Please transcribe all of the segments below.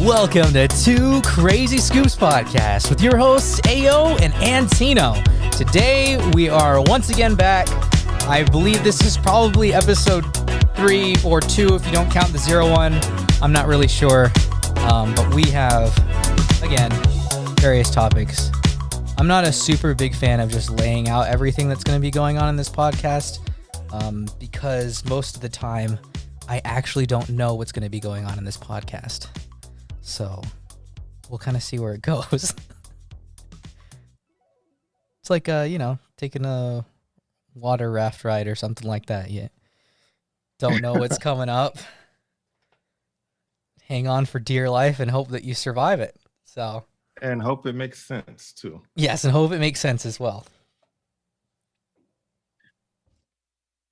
Welcome to Two Crazy Scoops Podcast with your hosts, AO and Antino. Today, we are once again back. I believe this is probably episode 3 or 2 if you don't count the 01. I'm not really sure. But we have, again, various topics. I'm not a super big fan of just laying out everything that's going to be going on in this podcast because most of the time, I actually don't know what's going to be going on in this podcast. So we'll kind of see where it goes. It's like, taking a water raft ride or something like that. You don't know what's coming up. Hang on for dear life and hope that you survive it. So, and hope it makes sense too. Yes, and hope it makes sense as well.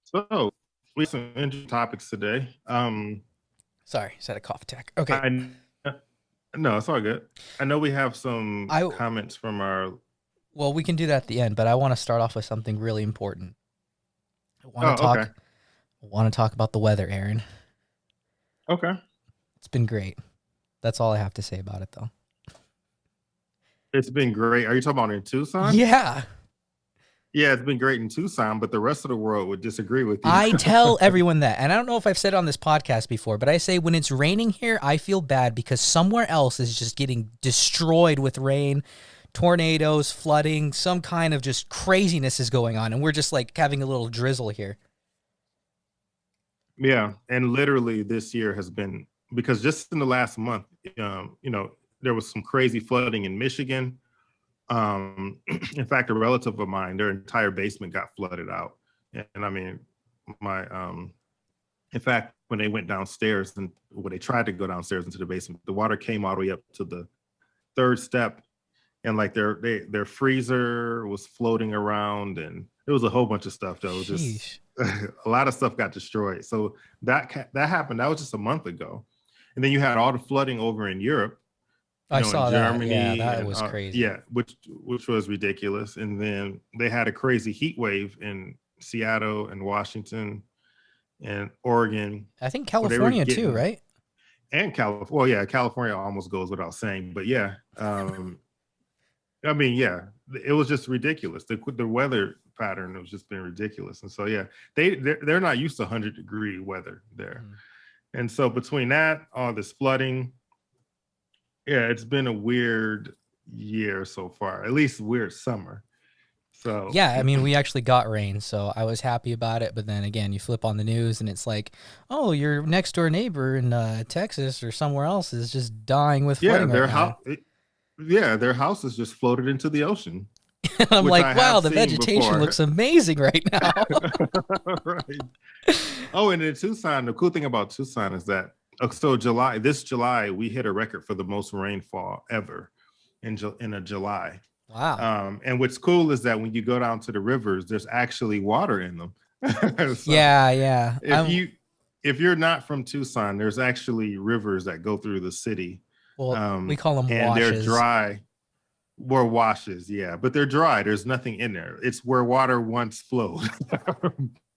So we have some interesting topics today. Sorry, just had a cough attack. Okay. No, it's all good. I know we have some comments from our... Well, we can do that at the end, but I want to start off with something really important. I want to talk about the weather, Aaron. Okay. It's been great. That's all I have to say about it, though. It's been great. Are you talking about in Tucson? Yeah. Yeah, it's been great in Tucson, but the rest of the world would disagree with you. I tell everyone that, and I don't know if I've said it on this podcast before, but I say when it's raining here, I feel bad because somewhere else is just getting destroyed with rain, tornadoes, flooding, some kind of just craziness is going on, and we're just like having a little drizzle here. Yeah, and literally this year has been, because just in the last month, there was some crazy flooding in Michigan. In fact, a relative of mine, their entire basement got flooded out. And I mean, in fact, when they went downstairs and when they tried to go downstairs into the basement, the water came all the way up to the 3rd step. And like their freezer was floating around, and it was a whole bunch of stuff that was just a lot of stuff got destroyed. So that happened. That was just a month ago. And then you had all the flooding over in Europe. I saw in Germany, that. Yeah, that was crazy. Yeah, which was ridiculous. And then they had a crazy heat wave in Seattle and Washington and Oregon. I think California too, right? And California. Well, yeah, California almost goes without saying. But yeah, I mean, yeah, it was just ridiculous. The weather pattern has just been ridiculous. And so, yeah, they're not used to 100-degree weather there. And so between that, all this flooding, yeah, it's been a weird year so far, at least weird summer. So yeah, I mean, we actually got rain, so I was happy about it. But then again, you flip on the news and it's like, oh, your next door neighbor in Texas or somewhere else is just dying with flooding. Yeah, their house is just floated into the ocean. I'm like, wow, the vegetation looks amazing right now. Right. Oh, and in Tucson, the cool thing about Tucson is that this July, we hit a record for the most rainfall ever in a July. Wow. And what's cool is that when you go down to the rivers, there's actually water in them. So yeah. If you're not from Tucson, there's actually rivers that go through the city. Well, we call them and washes. They're dry. Or washes, yeah. But they're dry. There's nothing in there. It's where water once flowed.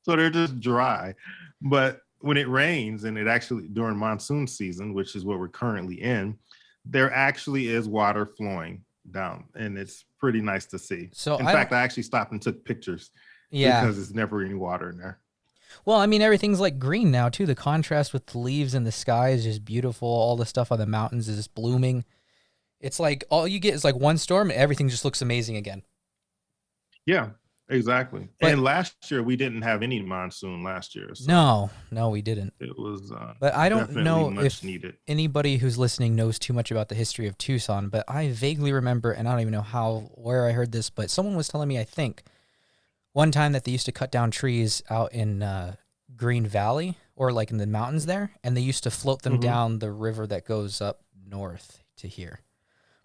So they're just dry. But when it rains, and it actually during monsoon season, which is what we're currently in, there actually is water flowing down, and it's pretty nice to see. So in fact, I actually stopped and took pictures. Yeah, because there's never any water in there. Well, I mean, everything's like green now too. The contrast with the leaves in the sky is just beautiful. All the stuff on the mountains is blooming. It's like all you get is like one storm, and everything just looks amazing again. Yeah. Exactly. And last year we didn't have any monsoon last year. So no, we didn't. It was but I don't know if needed. Anybody who's listening knows too much about the history of Tucson, but I vaguely remember, and I don't even know where I heard this, but someone was telling me, I think, one time that they used to cut down trees out in Green Valley or like in the mountains there, and they used to float them down the river that goes up north to here.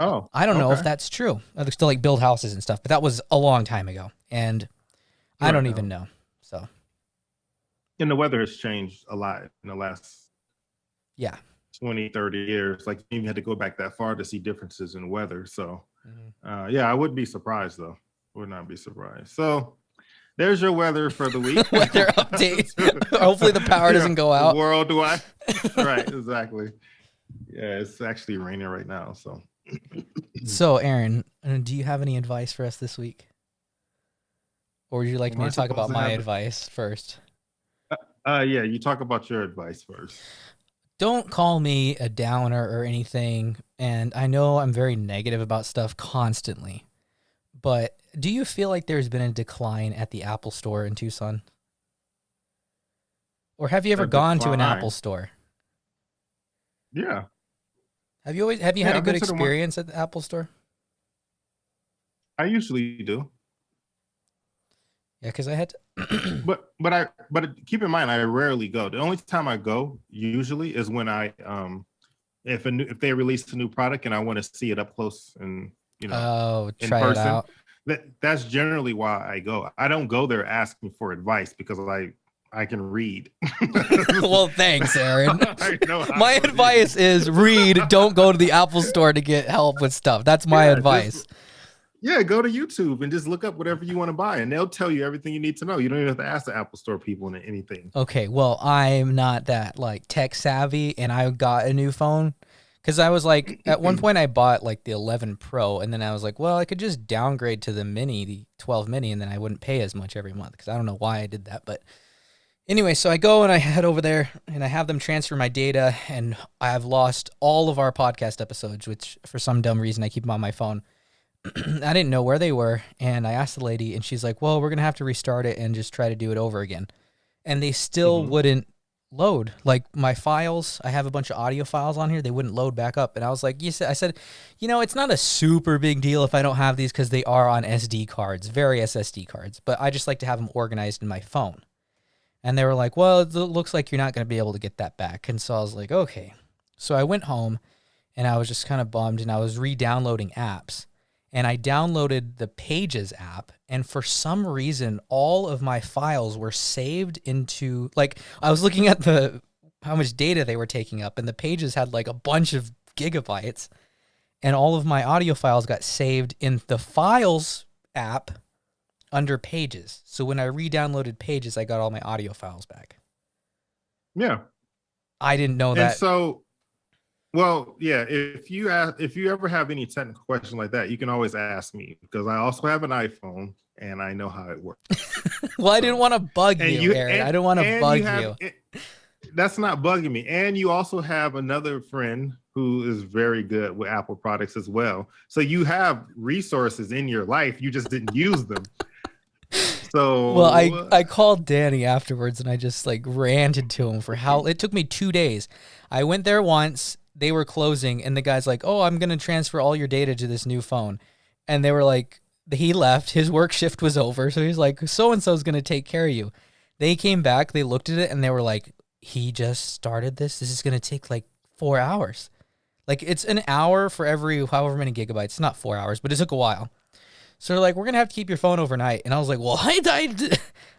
Oh, I don't know if that's true. They still like build houses and stuff, but that was a long time ago, and I don't even know. So, and the weather has changed a lot in the last 20, 30 years. Like you even had to go back that far to see differences in weather. So, I wouldn't be surprised though. Would not be surprised. So, there's your weather for the week. Weather update. Hopefully the power doesn't go out worldwide. Right, exactly. Yeah, it's actually raining right now. So, So, Aaron, do you have any advice for us this week? Or would you like am me I to talk supposed about to my have? advice first? Yeah, you talk about your advice first. Don't call me a downer or anything. And I know I'm very negative about stuff constantly. But do you feel like there's been a decline at the Apple Store in Tucson? Or have you ever A gone to an Apple decline. Store? Yeah, Have you had yeah. a I've good been to the one. experience at the Apple Store? I usually do. Yeah, because I had to But keep in mind I rarely go. The only time I go usually is when I if they release a new product and I want to see it up close and oh, in try it person. out. That's generally why I go. I don't go there asking for advice because I can read. Well, thanks, Aaron. I know how My to read. advice is read, don't go to the Apple Store to get help with stuff. That's my Yeah, just advice. yeah, go to YouTube and just look up whatever you want to buy, and they'll tell you everything you need to know. You don't even have to ask the Apple Store people anything. Okay, well, I'm not that like tech savvy and I got a new phone because I was like, at one point I bought like the 11 Pro and then I was like, well, I could just downgrade to the mini, the 12 mini, and then I wouldn't pay as much every month because I don't know why I did that. But anyway, so I go and I head over there and I have them transfer my data and I've lost all of our podcast episodes, which for some dumb reason I keep them on my phone. I didn't know where they were and I asked the lady and she's like, well, we're going to have to restart it and just try to do it over again. And they still Mhm. wouldn't load. Like my files, I have a bunch of audio files on here. They wouldn't load back up. And I was like, I said, it's not a super big deal if I don't have these because they are on SD cards, various SD cards. But I just like to have them organized in my phone. And they were like, well, it looks like you're not going to be able to get that back. And so I was like, okay. So I went home and I was just kind of bummed and I was re-downloading apps. And I downloaded the Pages app, and for some reason, all of my files were saved into, like, I was looking at how much data they were taking up, and the Pages had like a bunch of gigabytes, and all of my audio files got saved in the Files app under Pages. So when I re-downloaded Pages, I got all my audio files back. Yeah, I didn't know and that. so well, yeah. If you ever have any technical question like that, you can always ask me because I also have an iPhone and I know how it works. Well, I So, didn't want to bug and you, you Aaron. I didn't want to and bug you have you. that's not bugging me. And you also have another friend who is very good with Apple products as well. So you have resources in your life. You just didn't use them. So Well, I called Danny afterwards and I just like ranted to him for how it took me 2 days. I went there once, they were closing, and the guy's like, "Oh, I'm gonna transfer all your data to this new phone," and they were like, he left, his work shift was over, so he's like, "So and so's gonna take care of you." They came back, they looked at it, and they were like, "He just started this. This is gonna take like 4 hours. Like it's an hour for every however many gigabytes. It's not 4 hours, but it took a while." So they're like, we're going to have to keep your phone overnight. And I was like, well,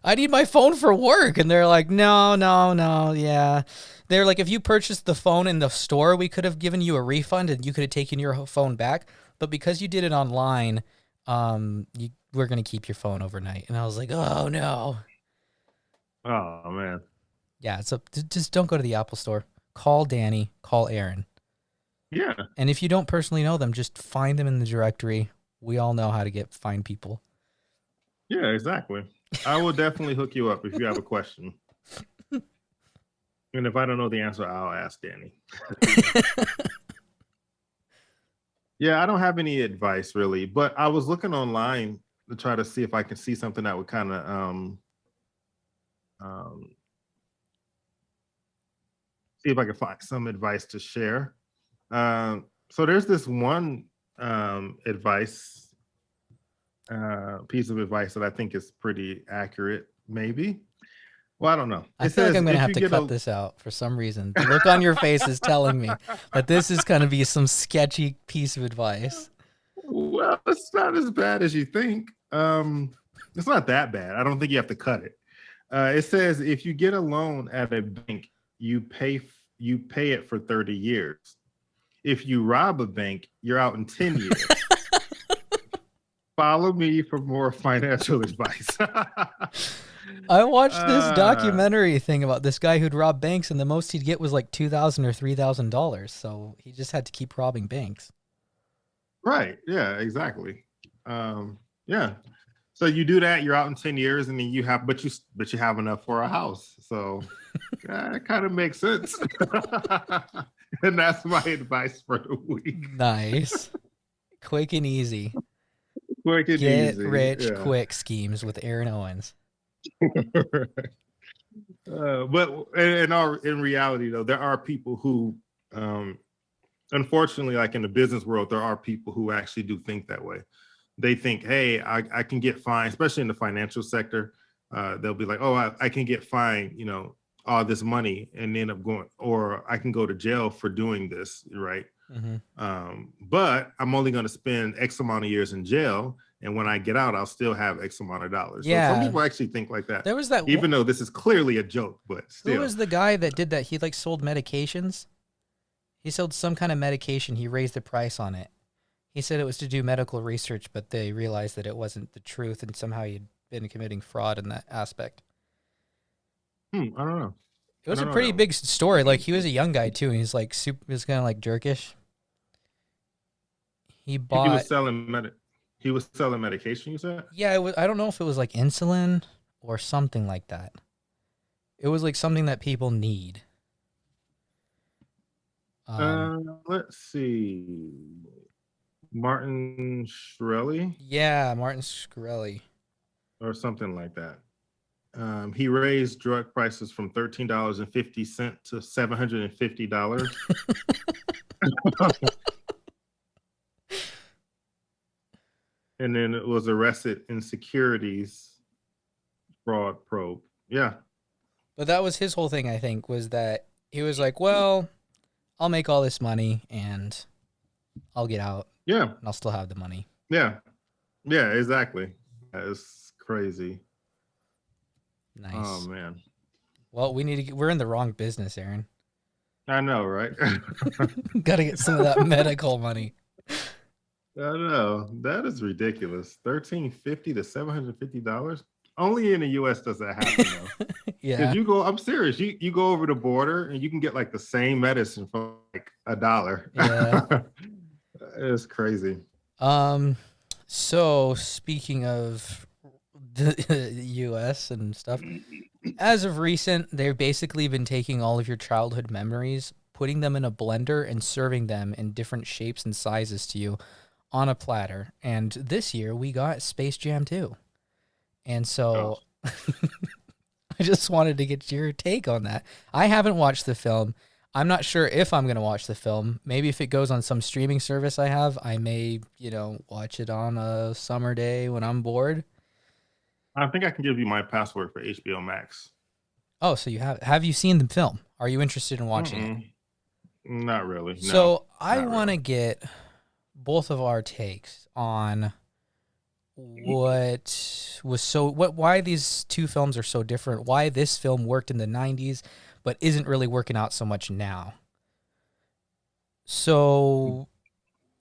I need my phone for work. And they're like, no, yeah. They're like, if you purchased the phone in the store, we could have given you a refund and you could have taken your phone back. But because you did it online, we're going to keep your phone overnight. And I was like, oh, no. oh man. Yeah, so just don't go to the Apple store. Call Danny, call Aaron. Yeah. And if you don't personally know them, just find them in the directory. We all know how to find people. Yeah, exactly. I will definitely hook you up if you have a question. And if I don't know the answer, I'll ask Danny. Yeah, I don't have any advice really, but I was looking online to try to see if I can see something that would kind of um, see if I can find some advice to share. So there's this one advice piece of advice that I think is pretty accurate, maybe. Well, I don't know. I It feel like says I'm going to if have you to get cut this out for some reason. The look on your face is telling me that this is going to be some sketchy piece of advice. Well, it's not as bad as you think. It's not that bad. I don't think you have to cut it. It says if you get a loan at a bank, you pay it for 30 years. If you rob a bank, you're out in 10 years. Follow me for more financial advice. I watched this Uh, documentary thing about this guy who'd rob banks, and the most he'd get was like $2,000 or $3,000. So he just had to keep robbing banks. right. Yeah, exactly. Yeah. So you do that, you're out in 10 years, and then you have enough for a house. So that kind of makes sense. And that's my advice for the week. Nice, quick and easy. Quick and Get easy. rich Yeah. quick schemes with Aaron Owens. But in reality, though, there are people who, um, unfortunately, like in the business world, there are people who actually do think that way. They think, hey, I can get fined, especially in the financial sector. They'll be like, oh, I can get fined, all this money and end up going, or I can go to jail for doing this, right? Mm-hmm. But I'm only going to spend X amount of years in jail. And when I get out, I'll still have X amount of dollars. So some Yeah, people actually think like that, there was that. even though this is clearly a joke, but Who still. was the guy that did that? He like sold medications. He sold some kind of medication. He raised the price on it. He said it was to do medical research, but they realized that it wasn't the truth, and somehow he'd been committing fraud in that aspect. I don't know. It I was a don't know pretty that one. big story. Like he was a young guy too, and he's like super. He was kind of like jerkish. He He bought. was selling he was selling medication, you said? Yeah, it was. I don't know if it was like insulin or something like that. It was like something that people need. Um, Let's see. Martin Shkreli yeah, Martin Shkreli. or something like that. He raised drug prices from $13.50 to $750. And then it was arrested in securities fraud probe. Yeah. But that was his whole thing. I think was that he was like, well, I'll make all this money and I'll get out Yeah. and I'll still have the money. Yeah. Yeah, exactly. That's crazy. Nice. Oh man. Well, we're in the wrong business, Aaron. I know, right? Got to get some of that medical money. I know. That is ridiculous. $13.50 to $750. Only in the US does that happen though. Yeah. Because I'm serious. You go over the border and you can get like the same medicine for like $1. Yeah. It's crazy. So speaking of the US and stuff, as of recent, they've basically been taking all of your childhood memories, putting them in a blender and serving them in different shapes and sizes to you on a platter. And this year we got Space Jam 2. And Oh. so I just wanted to get your take on that. I haven't watched the film. I'm not sure if I'm going to watch the film. Maybe if it goes on some streaming service I have, I may, watch it on a summer day when I'm bored. I think I can give you my password for HBO Max. Oh, so you you seen the film? Are you interested in watching it? Not really. No, So I not want to really. get both of our takes on why these two films are so different, why this film worked in the 90s but isn't really working out so much now. So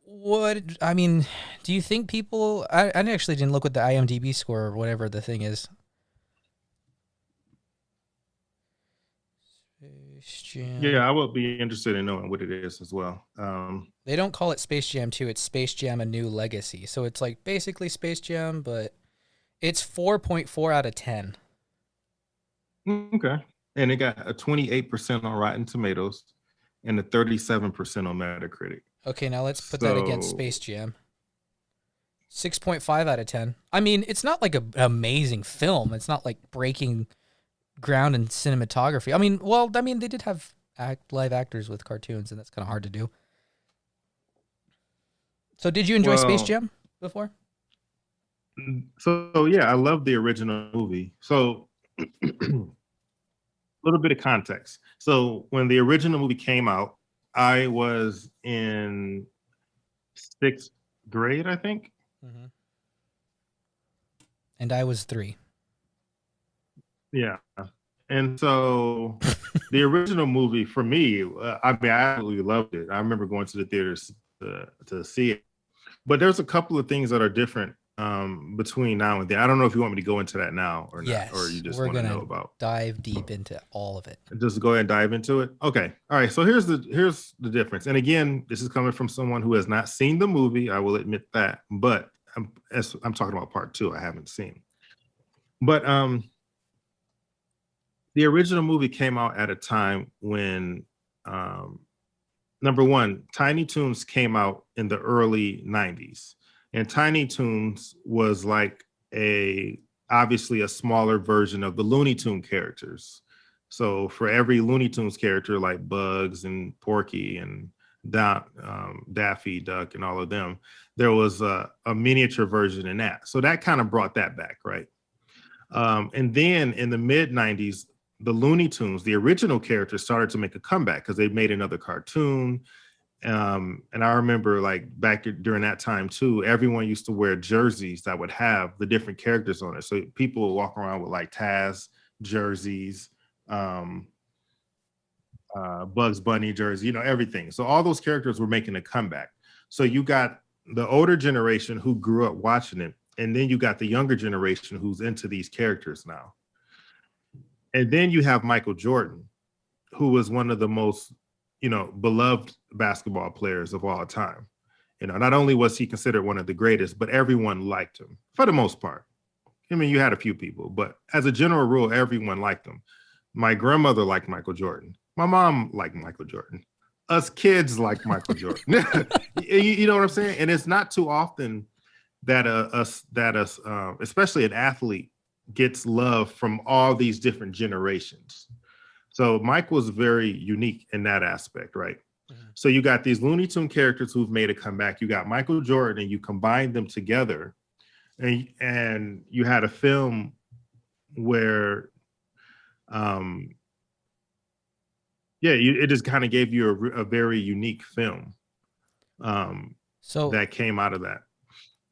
do you think people I actually didn't look at the IMDb score or whatever the thing is. Space Jam. Yeah, I would be interested in knowing what it is as well. They don't call it Space Jam 2, it's Space Jam: A New Legacy. So it's like basically Space Jam, but it's 4.4 out of 10. Okay. And it got a 28% on Rotten Tomatoes and a 37% on Metacritic. Okay, now let's put that against So, Space Jam. 6.5 out of 10. I mean, it's not like an amazing film. It's not like breaking ground in cinematography. They did have live actors with cartoons, and that's kind of hard to do. So did you enjoy Space Jam before? so yeah, I love the original movie. So a little bit of context. So when the original movie came out, I was in 6th grade, I think. Mm-hmm. And I was 3. Yeah. And so the original movie for me, I absolutely loved it. I remember going to the theaters to see it. But there's a couple of things that are different between now and then. I don't know if you want me to go into that now or not, or you Yes, just we're want to gonna know about. dive deep into all of it. Just go ahead and dive into it. Okay. All right. So here's the difference. And again, this is coming from someone who has not seen the movie. I will admit that, but I'm talking about part two. I haven't seen. But the original movie came out at a time when number one, Tiny Toons came out in the early 90s. And Tiny Toons was like obviously a smaller version of the Looney Tune characters. So for every Looney Tunes character like Bugs and Porky and Daffy Duck and all of them, there was a miniature version in that. So that kind of brought that back, right? And then in the mid 90s, the Looney Tunes, the original characters, started to make a comeback because they made another cartoon. And I remember like back during that time too, everyone used to wear jerseys that would have the different characters on it. So people would walk around with like Taz jerseys, Bugs Bunny jersey, everything. So all those characters were making a comeback. So you got the older generation who grew up watching it, and then you got the younger generation who's into these characters now. And then you have Michael Jordan, who was one of the most, beloved basketball players of all time. Not only was he considered one of the greatest, but everyone liked him for the most part. I mean, you had a few people, but as a general rule, everyone liked him. My grandmother liked Michael Jordan. My mom liked Michael Jordan. Us kids like Michael Jordan. You know what I'm saying? And it's not too often that especially an athlete, gets love from all these different generations. So Mike was very unique in that aspect, right? Mm-hmm. So you got these Looney Tune characters who've made a comeback. You got Michael Jordan, and you combine them together, and you had a film where, it just kind of gave you a very unique film. So that came out of that.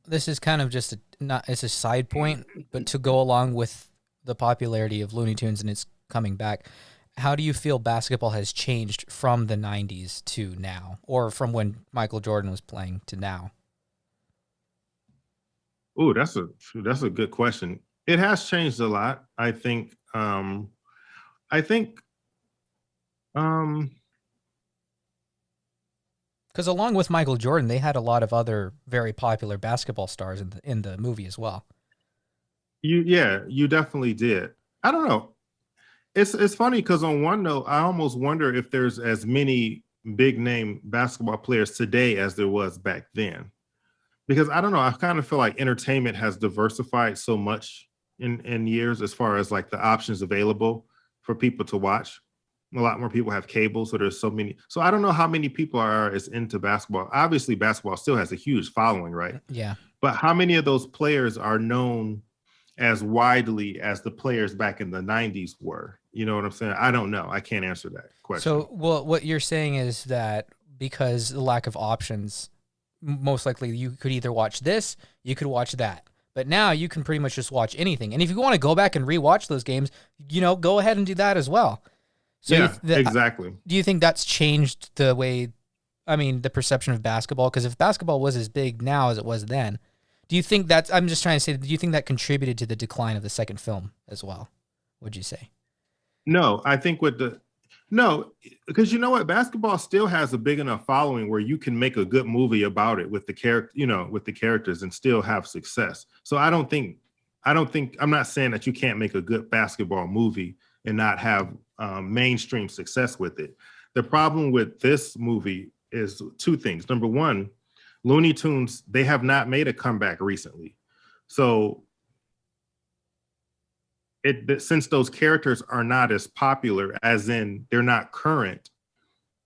This is kind of just it's a side point, but to go along with the popularity of Looney Tunes and its coming back, how do you feel basketball has changed from the 90s to now, or from when Michael Jordan was playing to now? Oh, that's a good question. It has changed a lot. I think because along with Michael Jordan, they had a lot of other very popular basketball stars in the movie as well. You definitely did. I don't know. It's funny because on one note, I almost wonder if there's as many big name basketball players today as there was back then. Because I don't know, I kind of feel like entertainment has diversified so much in years as far as like the options available for people to watch. A lot more people have cable, so there's so many. So I don't know how many people are as into basketball. Obviously, basketball still has a huge following, right? Yeah. But how many of those players are known as widely as the players back in the 90s were? You know what I'm saying? I don't know. I can't answer that question. So, well, what you're saying is that because the lack of options, most likely you could either watch this, you could watch that. But now you can pretty much just watch anything. And if you want to go back and rewatch those games, go ahead and do that as well. So yeah, exactly. Do you think that's changed the way, the perception of basketball? Because if basketball was as big now as it was then, do you think I'm just trying to say, do you think that contributed to the decline of the second film as well? Would you say? No, I think no, because you know what? Basketball still has a big enough following where you can make a good movie about it with the characters and still have success. So I'm not saying that you can't make a good basketball movie and not have mainstream success with it. The problem with this movie is two things. Number one, Looney Tunes, they have not made a comeback recently. So since those characters are not as popular, as in they're not current,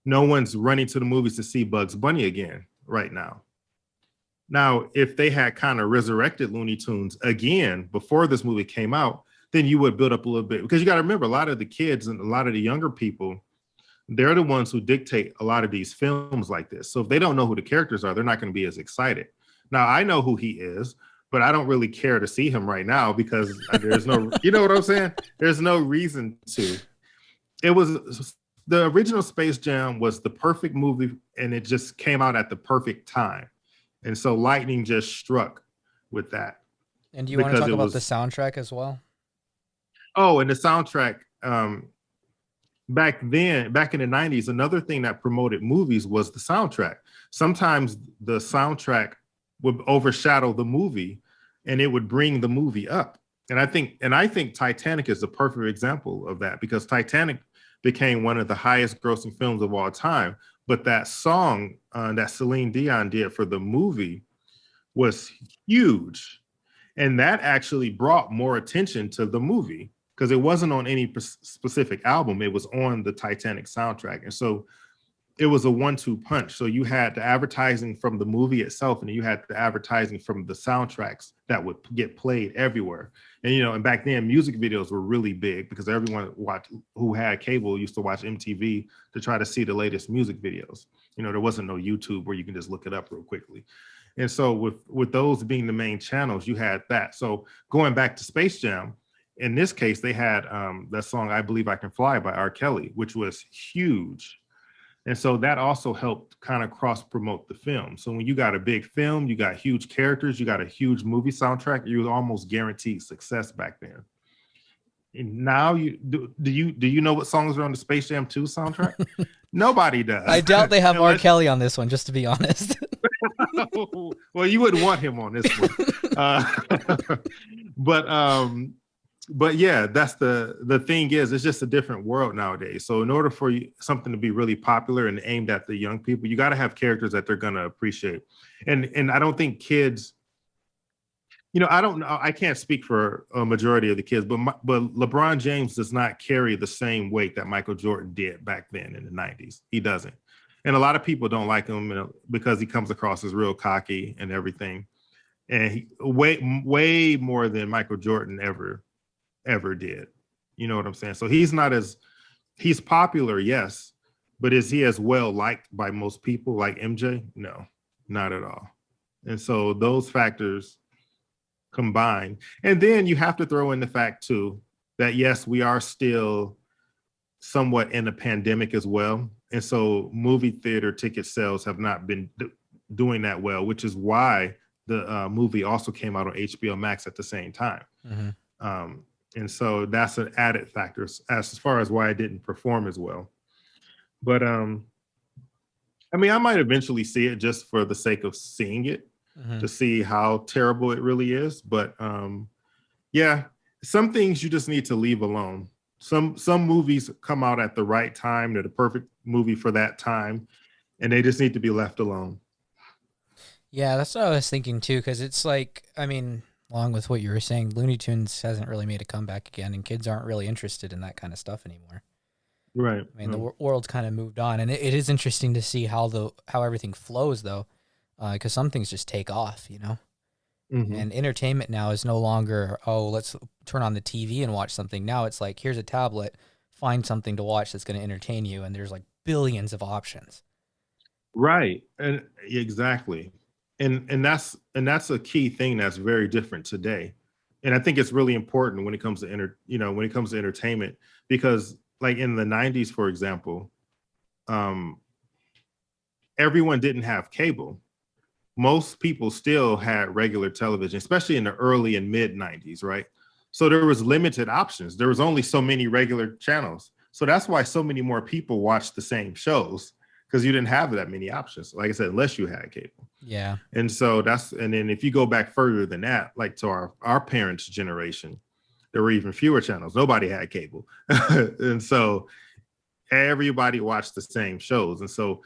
no one's running to the movies to see Bugs Bunny again right now. Now, if they had kind of resurrected Looney Tunes again before this movie came out, then you would build up a little bit, because you got to remember, a lot of the kids and a lot of the younger people, they're the ones who dictate a lot of these films like this. So if they don't know who the characters are, they're not going to be as excited. Now, I know who he is, but I don't really care to see him right now because there's no, you know what I'm saying? There's no reason to. The original Space Jam was the perfect movie, and it just came out at the perfect time. And so lightning just struck with that And do you want to because talk it about the was soundtrack as well? oh, and the soundtrack back then, back in the 90s, another thing that promoted movies was the soundtrack. Sometimes the soundtrack would overshadow the movie and it would bring the movie up. And I think Titanic is the perfect example of that because Titanic became one of the highest grossing films of all time. But that song that Celine Dion did for the movie was huge. And that actually brought more attention to the movie because it wasn't on any specific album. It was on the Titanic soundtrack. And so it was a 1-2 punch. So you had the advertising from the movie itself, and you had the advertising from the soundtracks that would get played everywhere. And back then music videos were really big because everyone who had cable used to watch MTV to try to see the latest music videos. There wasn't no YouTube where you can just look it up real quickly. And so with those being the main channels, you had that. So going back to Space Jam, in this case, they had that song "I Believe I Can Fly" by R. Kelly, which was huge. And so that also helped kind of cross promote the film. So when you got a big film, you got huge characters, you got a huge movie soundtrack, you almost guaranteed success back then. And now do you know what songs are on the Space Jam 2 soundtrack? Nobody does. I doubt they have R. Unless Kelly on this one, just to be honest. well, you wouldn't want him on this one. But but yeah, that's the thing is, it's just a different world nowadays. So in order for something to be really popular and aimed at the young people, you got to have characters that they're going to appreciate. And I don't think kids, I don't know, I can't speak for a majority of the kids, but LeBron James does not carry the same weight that Michael Jordan did back then in the 90s. He doesn't. And a lot of people don't like him because he comes across as real cocky and everything. And he way more than Michael Jordan ever did. You know what I'm saying? So he's popular, yes, but is he as well liked by most people like MJ? No, not at all. And so those factors combined. And then you have to throw in the fact too that yes, we are still somewhat in a pandemic as well. And so movie theater ticket sales have not been doing that well, which is why the movie also came out on HBO Max at the same time. Mm-hmm. And so that's an added factor as far as why it didn't perform as well. But I might eventually see it just for the sake of seeing it, mm-hmm. to see how terrible it really is. But yeah, some things you just need to leave alone. Some movies come out at the right time. They're the perfect movie for that time, and they just need to be left alone. Yeah, that's what I was thinking too, because it's like, along with what you were saying, Looney Tunes hasn't really made a comeback again, and kids aren't really interested in that kind of stuff anymore. Right. The world's kind of moved on, and it is interesting to see how everything flows, though, because some things just take off, Mm-hmm. And entertainment now is no longer, let's turn on the TV and watch something. Now it's like, here's a tablet, find something to watch that's going to entertain you, and there's like billions of options. Right, and exactly. And that's a key thing that's very different today. And I think it's really important when it comes to entertainment, because like in the 90s, for example, everyone didn't have cable. Most people still had regular television, especially in the early and mid 90s, right? So there was limited options. There was only so many regular channels. So that's why so many more people watched the same shows, because you didn't have that many options, like I said, unless you had cable. Yeah. And so and then if you go back further than that, like to our parents' generation, there were even fewer channels. Nobody had cable. And so everybody watched the same shows. And so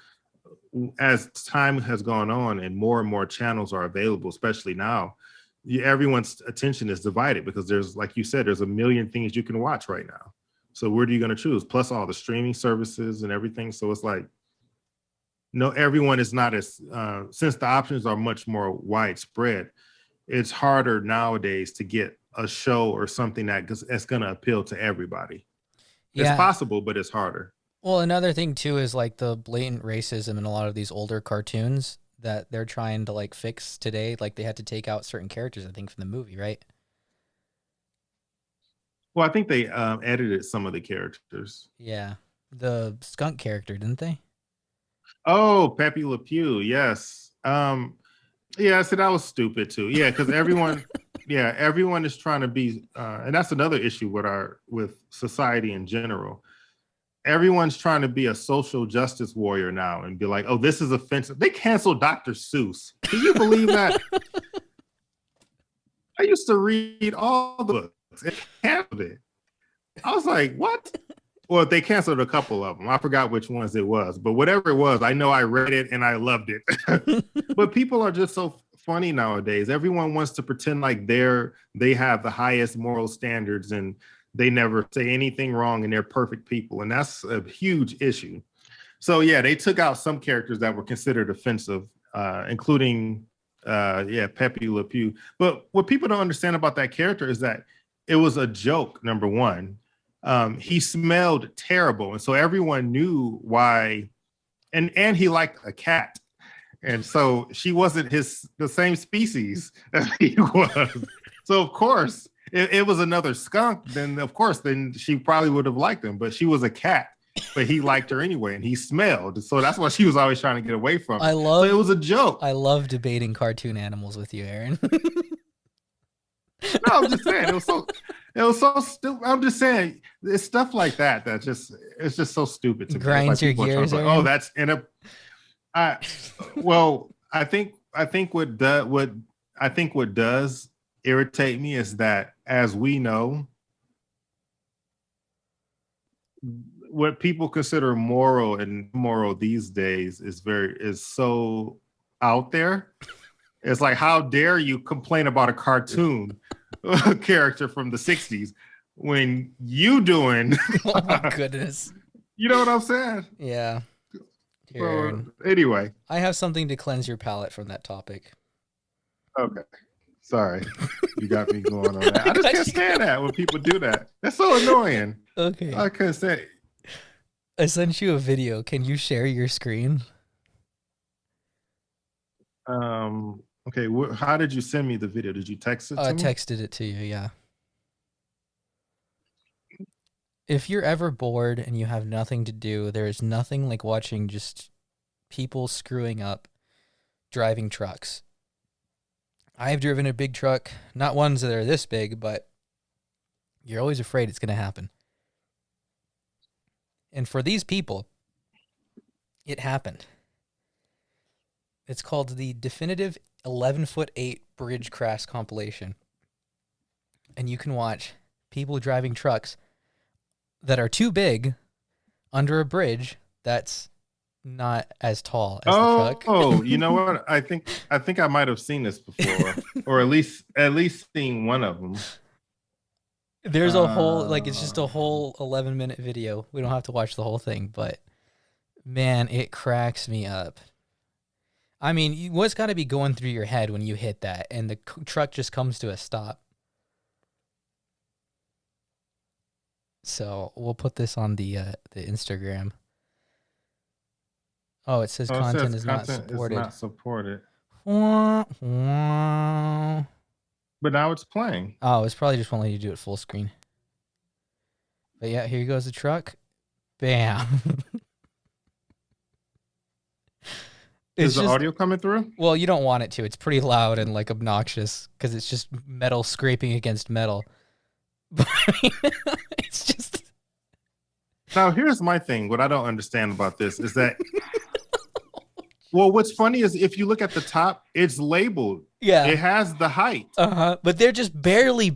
as time has gone on and more channels are available, especially now, everyone's attention is divided because there's, like you said, there's a million things you can watch right now. So where are you going to choose? Plus all the streaming services and everything. So it's like, no, everyone is not as, since the options are much more widespread, it's harder nowadays to get a show or something that's going to appeal to everybody. Yeah. It's possible, but it's harder. Well, another thing too is like the blatant racism in a lot of these older cartoons that they're trying to like fix today. Like they had to take out certain characters, I think, from the movie, right? Well, I think they edited some of the characters. Yeah. The skunk character, didn't they? Oh, Pepe Le Pew, yes. Yeah, so that was stupid too. Yeah, because everyone is trying to be, and that's another issue with society in general. Everyone's trying to be a social justice warrior now and be like, "Oh, this is offensive." They canceled Dr. Seuss. Can you believe that? I used to read all the books and canceled it. I was like, "What?" Well, they canceled a couple of them. I forgot which ones it was, but whatever it was, I know I read it and I loved it. But people are just so funny nowadays. Everyone wants to pretend like they have the highest moral standards and they never say anything wrong and they're perfect people. And that's a huge issue. So yeah, they took out some characters that were considered offensive, including Pepe Le Pew. But what people don't understand about that character is that it was a joke, number one. He smelled terrible, and so everyone knew why. And he liked a cat, and so she wasn't the same species as he was. So of course, if it was another skunk, then she probably would have liked him. But she was a cat, but he liked her anyway, and he smelled. So that's why she was always trying to get away from him. So it was a joke. I love debating cartoon animals with you, Aaron. No, I'm just saying it was so stupid. I'm just saying it's stuff like that it's just so stupid to grinds me. your gears. Like, oh, that's in a. I think what does irritate me is that, as we know, what people consider moral and immoral these days is so out there. It's like, how dare you complain about a cartoon character from the 60s when you doing oh my goodness. You know what I'm saying? Yeah. So, anyway, I have something to cleanse your palate from that topic. Okay. Sorry. You got me going on that. I just can't stand that when people do that. That's so annoying. Okay. I couldn't say. I sent you a video. Can you share your screen? Okay, how did you send me the video? Did you text it to me? I texted it to you, yeah. If you're ever bored and you have nothing to do, there is nothing like watching just people screwing up driving trucks. I've driven a big truck, not ones that are this big, but you're always afraid it's going to happen. And for these people, it happened. It's called the Definitive 11'8" Bridge Crash Compilation. And you can watch people driving trucks that are too big under a bridge that's not as tall as the truck. Oh, you know what? I think I might have seen this before, or at least seen one of them. There's a whole, it's just a whole 11-minute video. We don't have to watch the whole thing, but man, it cracks me up. I mean, what's got to be going through your head when you hit that and the truck just comes to a stop? So we'll put this on the Instagram. Oh, it says content is not supported. Is not supported. Wah, wah. But now it's playing. Oh, it's probably just won't let you do it full screen. But yeah, here goes the truck. Bam. Is the audio coming through? Well, you don't want it to. It's pretty loud and like obnoxious because it's just metal scraping against metal. But I mean, it's just. Now, here's my thing. What I don't understand about this is that. Well, what's funny is if you look at the top, it's labeled. Yeah. It has the height. But they're just barely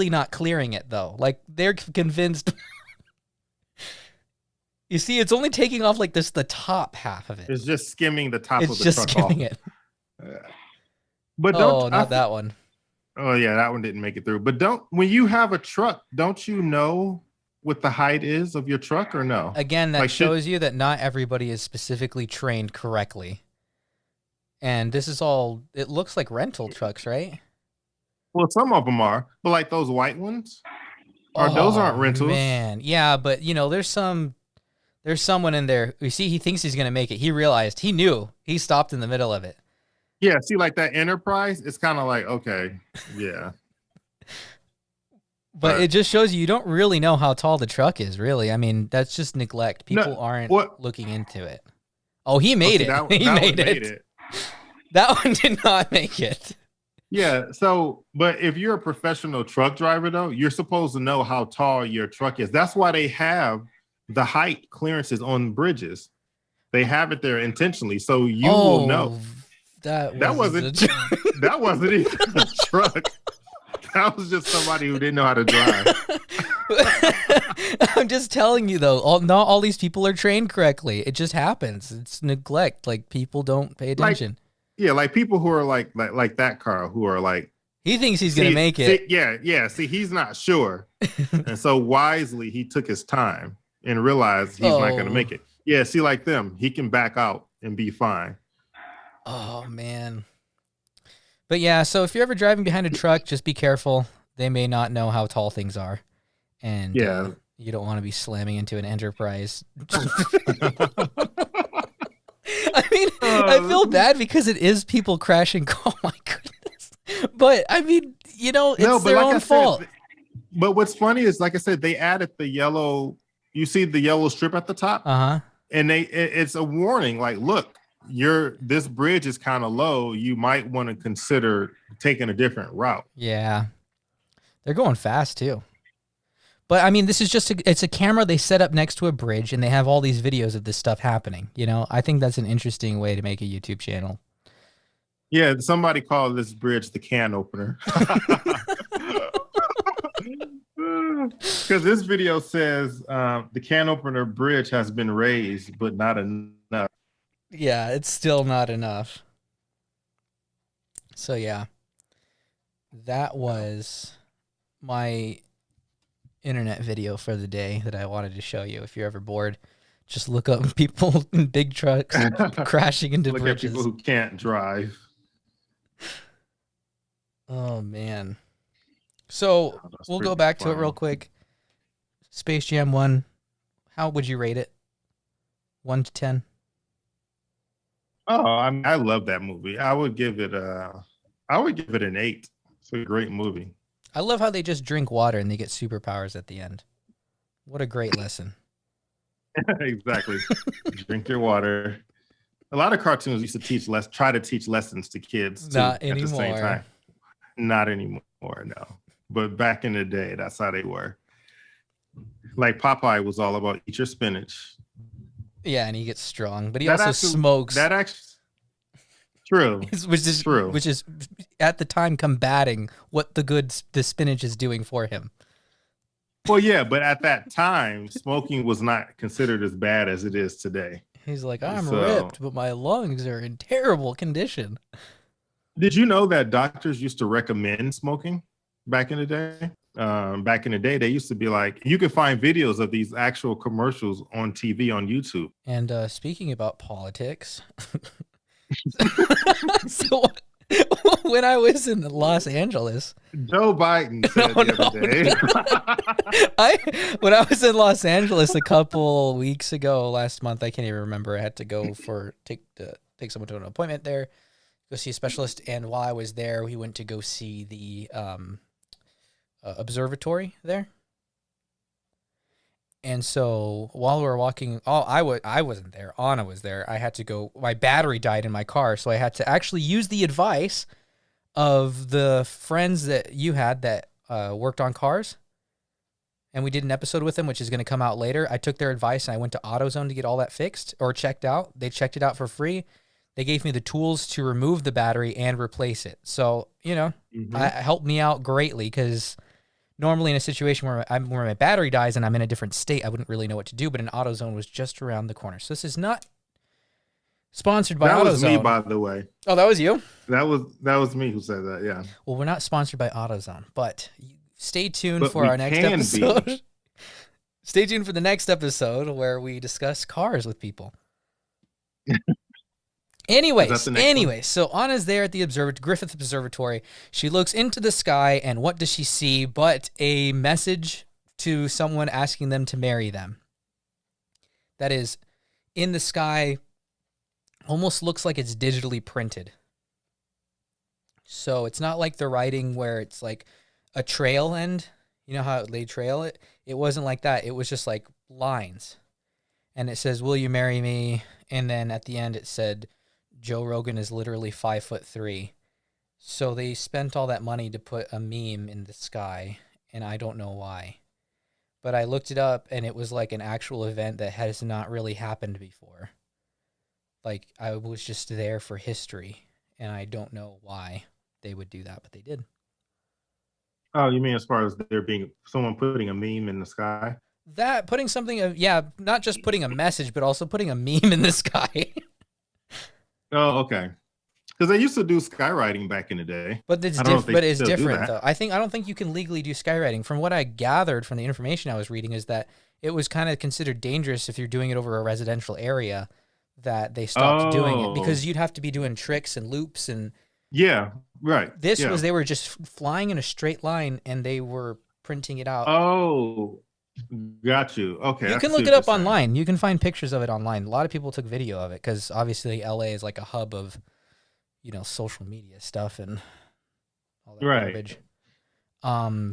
not clearing it though. Like they're convinced. You see, it's only taking off like this, the top half of it. It's just skimming the top of the truck off. It's just skimming it. But not that one. Oh yeah, that one didn't make it through. But when you have a truck, don't you know what the height is of your truck or no? Again, that shows you that not everybody is specifically trained correctly. And this is all, it looks like rental trucks, right? Well, some of them are, but like those white ones, those aren't rentals. Man, yeah, but there's someone in there. You see, he thinks he's gonna make it. He realized, he knew, he stopped in the middle of it. Yeah, see, like that Enterprise, it's kind of like, okay, yeah. But it just shows you don't really know how tall the truck is, really. I mean, that's just neglect. People aren't looking into it. Oh, he made it. He made it. That one did not make it. Yeah. So, but if you're a professional truck driver, though, you're supposed to know how tall your truck is. That's why they have the height clearances on bridges. They have it there intentionally, so you will know. Oh, that That wasn't wasn't that wasn't even a truck. That was just somebody who didn't know how to drive. I'm just telling you though, not all these people are trained correctly. It just happens. It's neglect. Like people don't pay attention. Yeah, like people who are like that car who are like He thinks he's gonna make it. Yeah. See, he's not sure, and so wisely he took his time and realized he's not gonna make it. Yeah, see, like them, he can back out and be fine. Oh man. But yeah, so if you're ever driving behind a truck, just be careful. They may not know how tall things are, and you don't want to be slamming into an Enterprise. I mean, I feel bad because it is people crashing. Oh my goodness! But I mean, it's their own fault. But what's funny is, like I said, they added the yellow. You see the yellow strip at the top, and it's a warning. Like, look, this bridge is kind of low. You might want to consider taking a different route. Yeah, they're going fast too. But I mean, this is it's a camera they set up next to a bridge, and they have all these videos of this stuff happening. I think that's an interesting way to make a YouTube channel. Yeah, somebody called this bridge the can opener. Because this video says the can opener bridge has been raised, but not enough. Yeah, it's still not enough. So yeah, that was my internet video for the day that I wanted to show you. If you're ever bored, just look up people in big trucks crashing into bridges. Look at people who can't drive. Oh man. So we'll go back to it real quick. Space Jam 1, how would you rate it? 1 to 10? Oh, I love that movie. I would give it an 8. It's a great movie. I love how they just drink water and they get superpowers at the end. What a great lesson. Exactly. Drink your water. A lot of cartoons used to try to teach lessons to kids too, Not anymore. At the same time. Not anymore, no. But back in the day, that's how they were. Like Popeye was all about eat your spinach. Yeah, and he gets strong, but he also smokes. That actually true. Which is at the time combating what the spinach is doing for him. Well, yeah, but at that time, smoking was not considered as bad as it is today. He's like, I'm ripped, but my lungs are in terrible condition. Did you know that doctors used to recommend smoking back in the day? Back in the day, they used to be like, you can find videos of these actual commercials on TV on YouTube. And speaking about politics, so when I was in Los Angeles, Joe Biden said the other day. When I was in Los Angeles a couple weeks ago, last month, I can't even remember. I had to go take someone to an appointment there, go see a specialist. And while I was there, we went to go see the observatory there. And so while we were walking, I wasn't there. Anna was there. I had to go. My battery died in my car, so I had to actually use the advice of the friends that you had that worked on cars. And we did an episode with them, which is going to come out later. I took their advice and I went to AutoZone to get all that fixed or checked out. They checked it out for free. They gave me the tools to remove the battery and replace it. So, it helped me out greatly because normally in a situation where my battery dies and I'm in a different state, I wouldn't really know what to do, but an AutoZone was just around the corner. So this is not sponsored by AutoZone. That was me, by the way. Oh, that was you? That was me who said that, yeah. Well, we're not sponsored by AutoZone, but stay tuned for our next episode. Stay tuned for the next episode where we discuss cars with people. Anyways, so Anna's there at the Griffith Observatory. She looks into the sky, and what does she see but a message to someone asking them to marry them? That is, in the sky, almost looks like it's digitally printed. So it's not like the writing where it's like a trail end. You know how they trail it? It wasn't like that. It was just like lines. And it says, will you marry me? And then at the end it said, Joe Rogan is literally 5'3". So they spent all that money to put a meme in the sky, and I don't know why. But I looked it up, and it was like an actual event that has not really happened before. Like, I was just there for history, and I don't know why they would do that, but they did. Oh, you mean as far as there being someone putting a meme in the sky? That putting something, yeah, not just putting a message, but also putting a meme in the sky. Oh, okay. Because they used to do skywriting back in the day. But it's I don't know if they but it's still do different that. though. I don't think you can legally do skywriting. From what I gathered from the information I was reading, is that it was kind of considered dangerous if you're doing it over a residential area. That they stopped doing it Oh, because you'd have to be doing tricks and loops, and yeah, right. this Yeah. was they were just flying in a straight line and they were printing it out. Oh, got you. Okay, You I can can see look it what you're up saying. online. You can find pictures of it online. A lot of people took video of it because obviously LA is like a hub of, social media stuff and all that Right. garbage.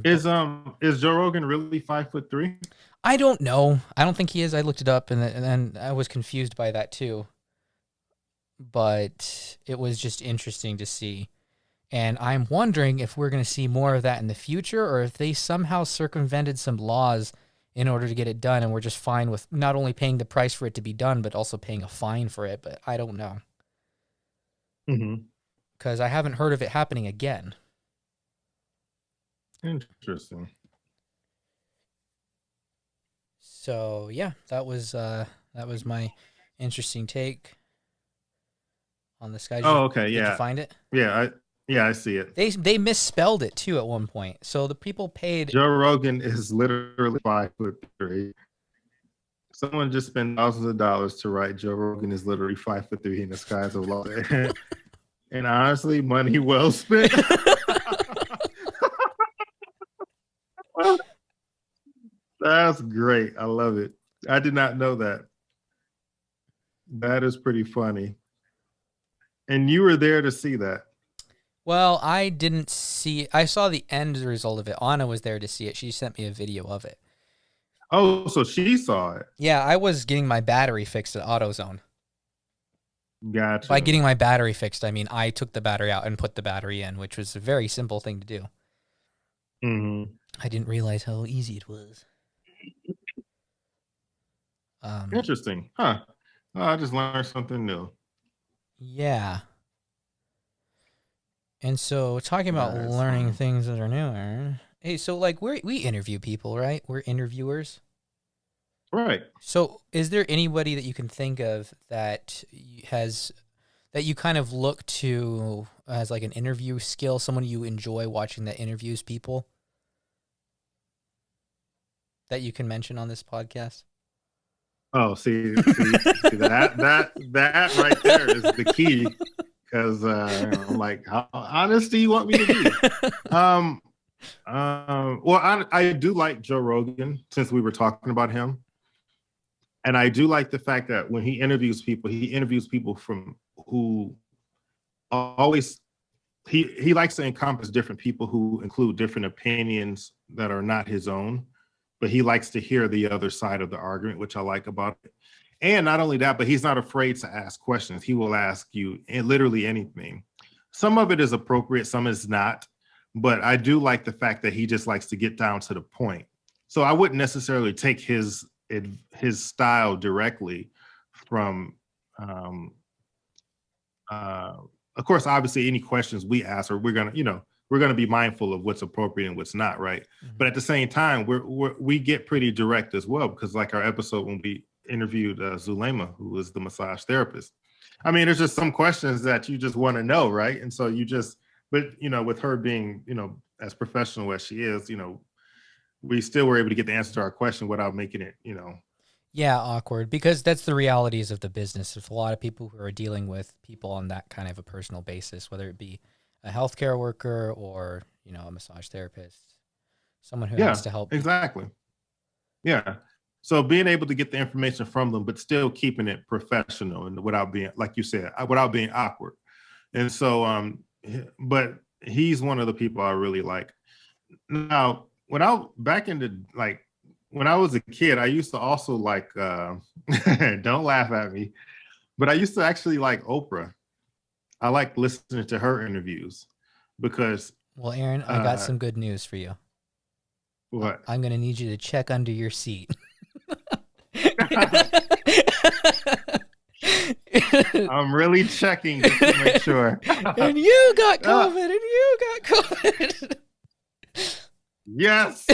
Is Joe Rogan really 5'3"? I don't know. I don't think he is. I looked it up and then I was confused by that too. But it was just interesting to see. And I'm wondering if we're going to see more of that in the future or if they somehow circumvented some laws in order to get it done and we're just fine with not only paying the price for it to be done, but also paying a fine for it. But I don't know Mm-hmm. because I haven't heard of it happening again. Interesting. So yeah, that was my interesting take on this guy. Oh, okay. Did you Yeah. find it? Yeah, I see it. They misspelled it too at one point. So the people paid. Joe Rogan is literally 5'3". Someone just spent thousands of dollars to write Joe Rogan is literally 5'3" in the skies of Los Angeles. And honestly, money well spent. That's great. I love it. I did not know that. That is pretty funny. And you were there to see that. Well, I didn't see. I saw the end result of it. Anna was there to see it. She sent me a video of it. Oh, so she saw it. Yeah, I was getting my battery fixed at AutoZone. Gotcha. By getting my battery fixed, I mean I took the battery out and put the battery in, which was a very simple thing to do. Mm-hmm. I didn't realize how easy it was. Interesting. Huh. Oh, I just learned something new. Yeah. And so talking about That's learning fun. things that are new. Hey, so like we interview people, right? We're interviewers. Right. So is there anybody that you can think of that that you kind of look to as like an interview skill, someone you enjoy watching that interviews people that you can mention on this podcast? Oh, see that right there is the key. Because I'm like, how honest do you want me to be? Well, I do like Joe Rogan since we were talking about him. And I do like the fact that when he interviews people from who always he likes to encompass different people who include different opinions that are not his own, but he likes to hear the other side of the argument, which I like about it. And not only that, but he's not afraid to ask questions. He will ask you literally anything. Some of it is appropriate, some is not. But I do like the fact that he just likes to get down to the point. So I wouldn't necessarily take his style directly from of course, obviously any questions we ask, or we're gonna be mindful of what's appropriate and what's not, right? Mm-hmm. But at the same time, we get pretty direct as well, because like our episode when we interviewed Zulema, who was the massage therapist. I mean, there's just some questions that you just want to know, right? And so but with her being, as professional as she is, we still were able to get the answer to our question without making it, Yeah, awkward, because that's the realities of the business. There's a lot of people who are dealing with people on that kind of a personal basis, whether it be a healthcare worker or, a massage therapist, someone who has to help people. Exactly. Yeah. So being able to get the information from them, but still keeping it professional and without being, like you said, without being awkward. And so, but he's one of the people I really like. Now, when I was a kid, I used to also like, don't laugh at me, but I used to actually like Oprah. I like listening to her interviews because Well, Aaron, I got some good news for you. what? I'm going to need you to check under your seat. I'm really checking just to make sure. And you got COVID, and you got COVID. Yes.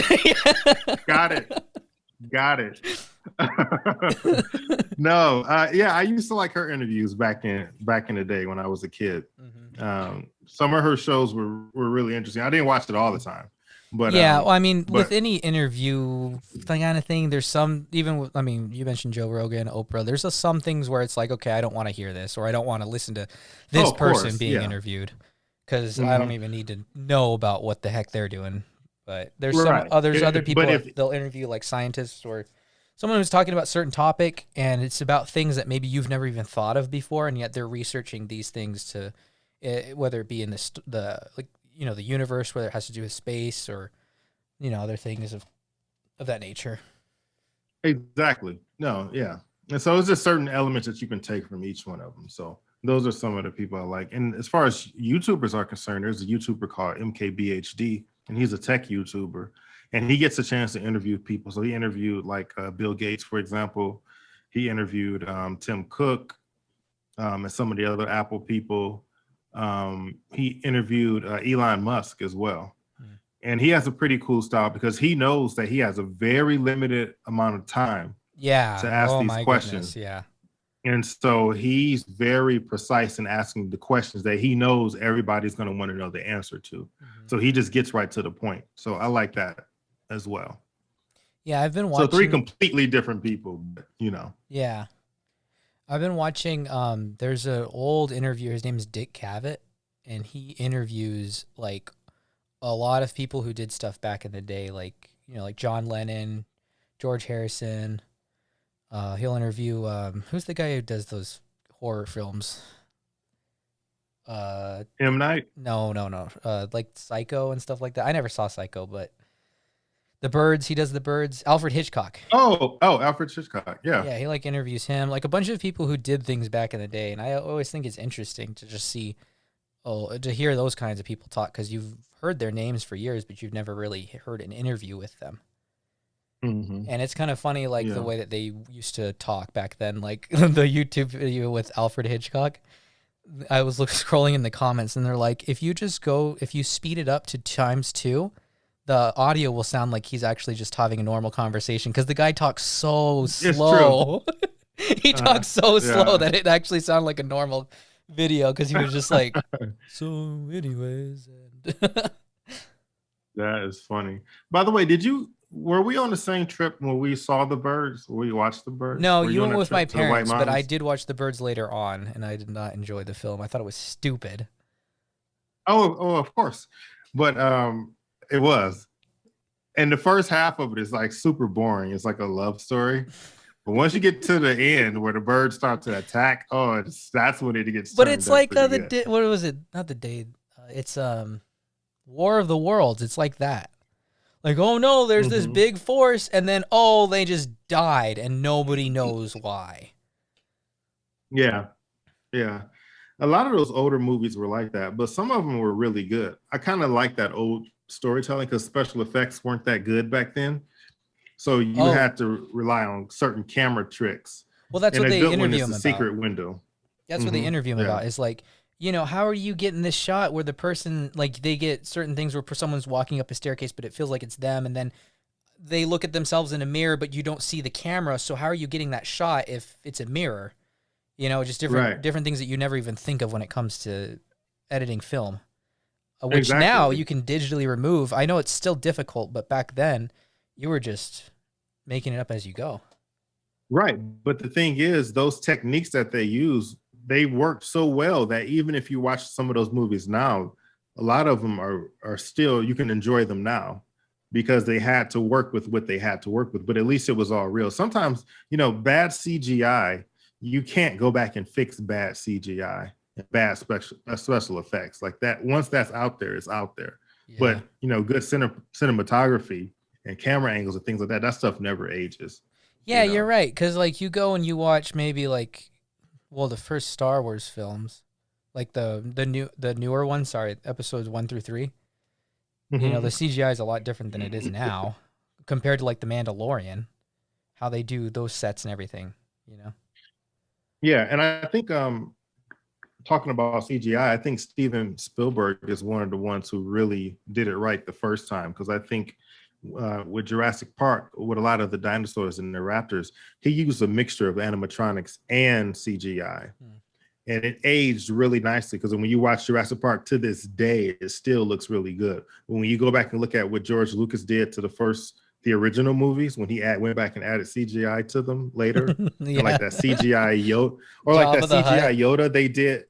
Got it. No, yeah, I used to like her interviews back in the day when I was a kid. Mm-hmm. Some of her shows were really interesting. I didn't watch it all the time, but yeah, well, I mean, with any interview kind of thing, there's some, even with, I mean, you mentioned Joe Rogan, Oprah. There's some things where it's like, okay, I don't want to hear this, or I don't want to listen to this person being interviewed, because I don't even need to know about what the heck they're doing. But there's other people they'll interview, like scientists or someone who's talking about a certain topic, and it's about things that maybe you've never even thought of before, and yet they're researching these things to, whether it be in the like, you know, the universe, whether it has to do with space or, you know, other things of that nature. Exactly. No, yeah. And so it's just certain elements that you can take from each one of them. So those are some of the people I like. And as far as YouTubers are concerned, there's a YouTuber called MKBHD, and he's a tech YouTuber, and he gets a chance to interview people. So he interviewed like Bill Gates, for example. He interviewed Tim Cook and some of the other Apple people. He interviewed Elon Musk as well. And he has a pretty cool style because he knows that he has a very limited amount of time to ask these questions. Goodness, yeah. And so he's very precise in asking the questions that he knows everybody's going to want to know the answer to. Mm-hmm. So he just gets right to the point. So I like that as well. Yeah, I've been watching. So 3 completely different people, but, you know. Yeah. I've been watching, there's an old interviewer, his name is Dick Cavett, and he interviews like a lot of people who did stuff back in the day, like, you know, like John Lennon, George Harrison. He'll interview, who's the guy who does those horror films? M. Night? No. Like Psycho and stuff like that. I never saw Psycho, but The Birds, he does The Birds. Alfred Hitchcock. Oh, Alfred Hitchcock. Yeah. Yeah, he like interviews him, like a bunch of people who did things back in the day. And I always think it's interesting to just see, to hear those kinds of people talk, because you've heard their names for years, but you've never really heard an interview with them. Mm-hmm. And it's kind of funny, like the way that they used to talk back then, like the YouTube video with Alfred Hitchcock. I was scrolling in the comments, and they're like, if you speed it up to ×2, the audio will sound like he's actually just having a normal conversation, because the guy talks so slow. He talks so slow that it actually sounded like a normal video, because he was just like, so anyways. That is funny. By the way, were we on the same trip when we saw the birds? Where we watched the birds? No, you went with my parents, but I did watch the birds later on, and I did not enjoy the film. I thought it was stupid. Oh, of course. But it was. And the first half of it is like super boring. It's like a love story. But once you get to the end where the birds start to attack, that's when it gets. But it's like what was it? Not the day. It's War of the Worlds. It's like that. Like, oh no, there's this big force, and then they just died, and nobody knows why. Yeah. A lot of those older movies were like that, but some of them were really good. I kind of like that old storytelling because special effects weren't that good back then. So you had to rely on certain camera tricks. Well, that's what they interview him about. Secret window. That's what they interview him about. Is like, you know, how are you getting this shot where the person, like, they get certain things where someone's walking up a staircase, but it feels like it's them, and then they look at themselves in a mirror, but you don't see the camera. So how are you getting that shot if it's a mirror? You know, just different things that you never even think of when it comes to editing film, which now you can digitally remove. I know it's still difficult, but back then you were just making it up as you go. Right. But the thing is, those techniques that they use, they work so well that even if you watch some of those movies now, a lot of them are still, you can enjoy them now because they had to work with what they had to work with, but at least it was all real. Sometimes, you know, bad CGI, you can't go back and fix bad CGI and bad special effects like that. Once that's out there, it's out there. Yeah. But, you know, good cinematography and camera angles and things like that, that stuff never ages. Yeah, you're right. Because, like, you go and you watch maybe, like, well, the first Star Wars films, like the newer one. Sorry, episodes 1 through 3. You know, the Mhm. CGI is a lot different than it is now compared to like the Mandalorian, how they do those sets and everything. You know. Yeah, and I think talking about CGI, I think Steven Spielberg is one of the ones who really did it right the first time because I think with Jurassic Park, with a lot of the dinosaurs and the raptors, he used a mixture of animatronics and CGI. Hmm. And it aged really nicely because when you watch Jurassic Park to this day, it still looks really good. When you go back and look at what George Lucas did to the original movies, when he went back and added CGI to them later, and like Yeah. that CGI Yoda, or like that Job of the CGI Hut. Yoda they did,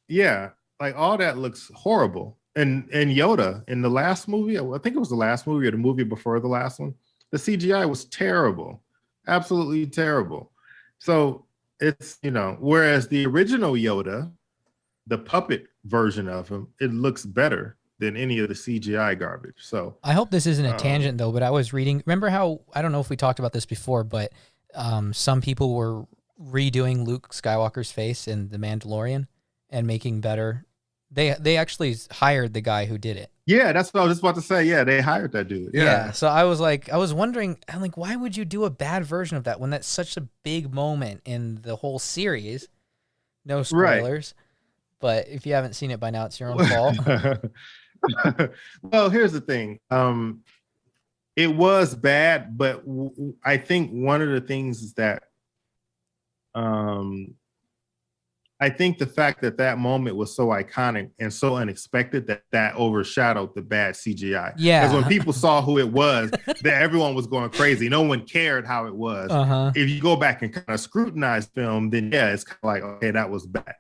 yeah, like all that looks horrible. And Yoda in the last movie, I think it was the last movie or the movie before the last one, the CGI was terrible, absolutely terrible. So it's, whereas the original Yoda, the puppet version of him, it looks better than any of the CGI garbage. So I hope this isn't a um tangent though, but I was reading. Remember how I don't know if we talked about this before, but some people were redoing Luke Skywalker's face in The Mandalorian and making better. They actually hired the guy who did it. yeah, that's what I was just about to say. Yeah, they hired that dude. Yeah, Yeah. so I was wondering, I'm like, why would you do a bad version of that when that's such a big moment in the whole series? No Right. spoilers, but if you haven't seen it by now, it's your own fault. Well, here's the thing. It was bad, but I think one of the things is that um, I think the fact that that moment was so iconic and so unexpected that overshadowed the bad CGI. Because when Yeah. people saw who it was, that everyone was going crazy. No one cared how it was. Uh-huh. If you go back and kind of scrutinize film, then yeah, it's kind of like, okay, that was bad.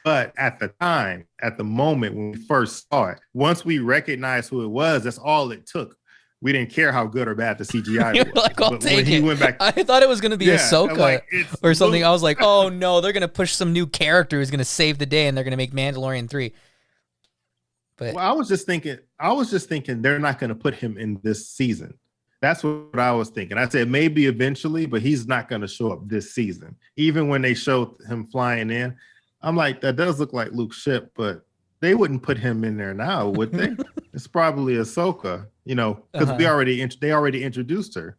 But at the time, at the moment when we first saw it, once we recognized who it was, that's all it took. We didn't care how good or bad the CGI You're was. like, I'll But when take he it. went back, I thought it was going to be yeah, Ahsoka like it's or something. I was like, oh no, they're going to push some new character who's going to save the day and they're going to make Mandalorian 3. But well, I was just thinking they're not going to put him in this season. That's what I was thinking. I said maybe eventually, but he's not going to show up this season. Even when they showed him flying in, I'm like, that does look like Luke's ship, but they wouldn't put him in there now, would they? It's probably Ahsoka, because uh-huh. they already introduced her.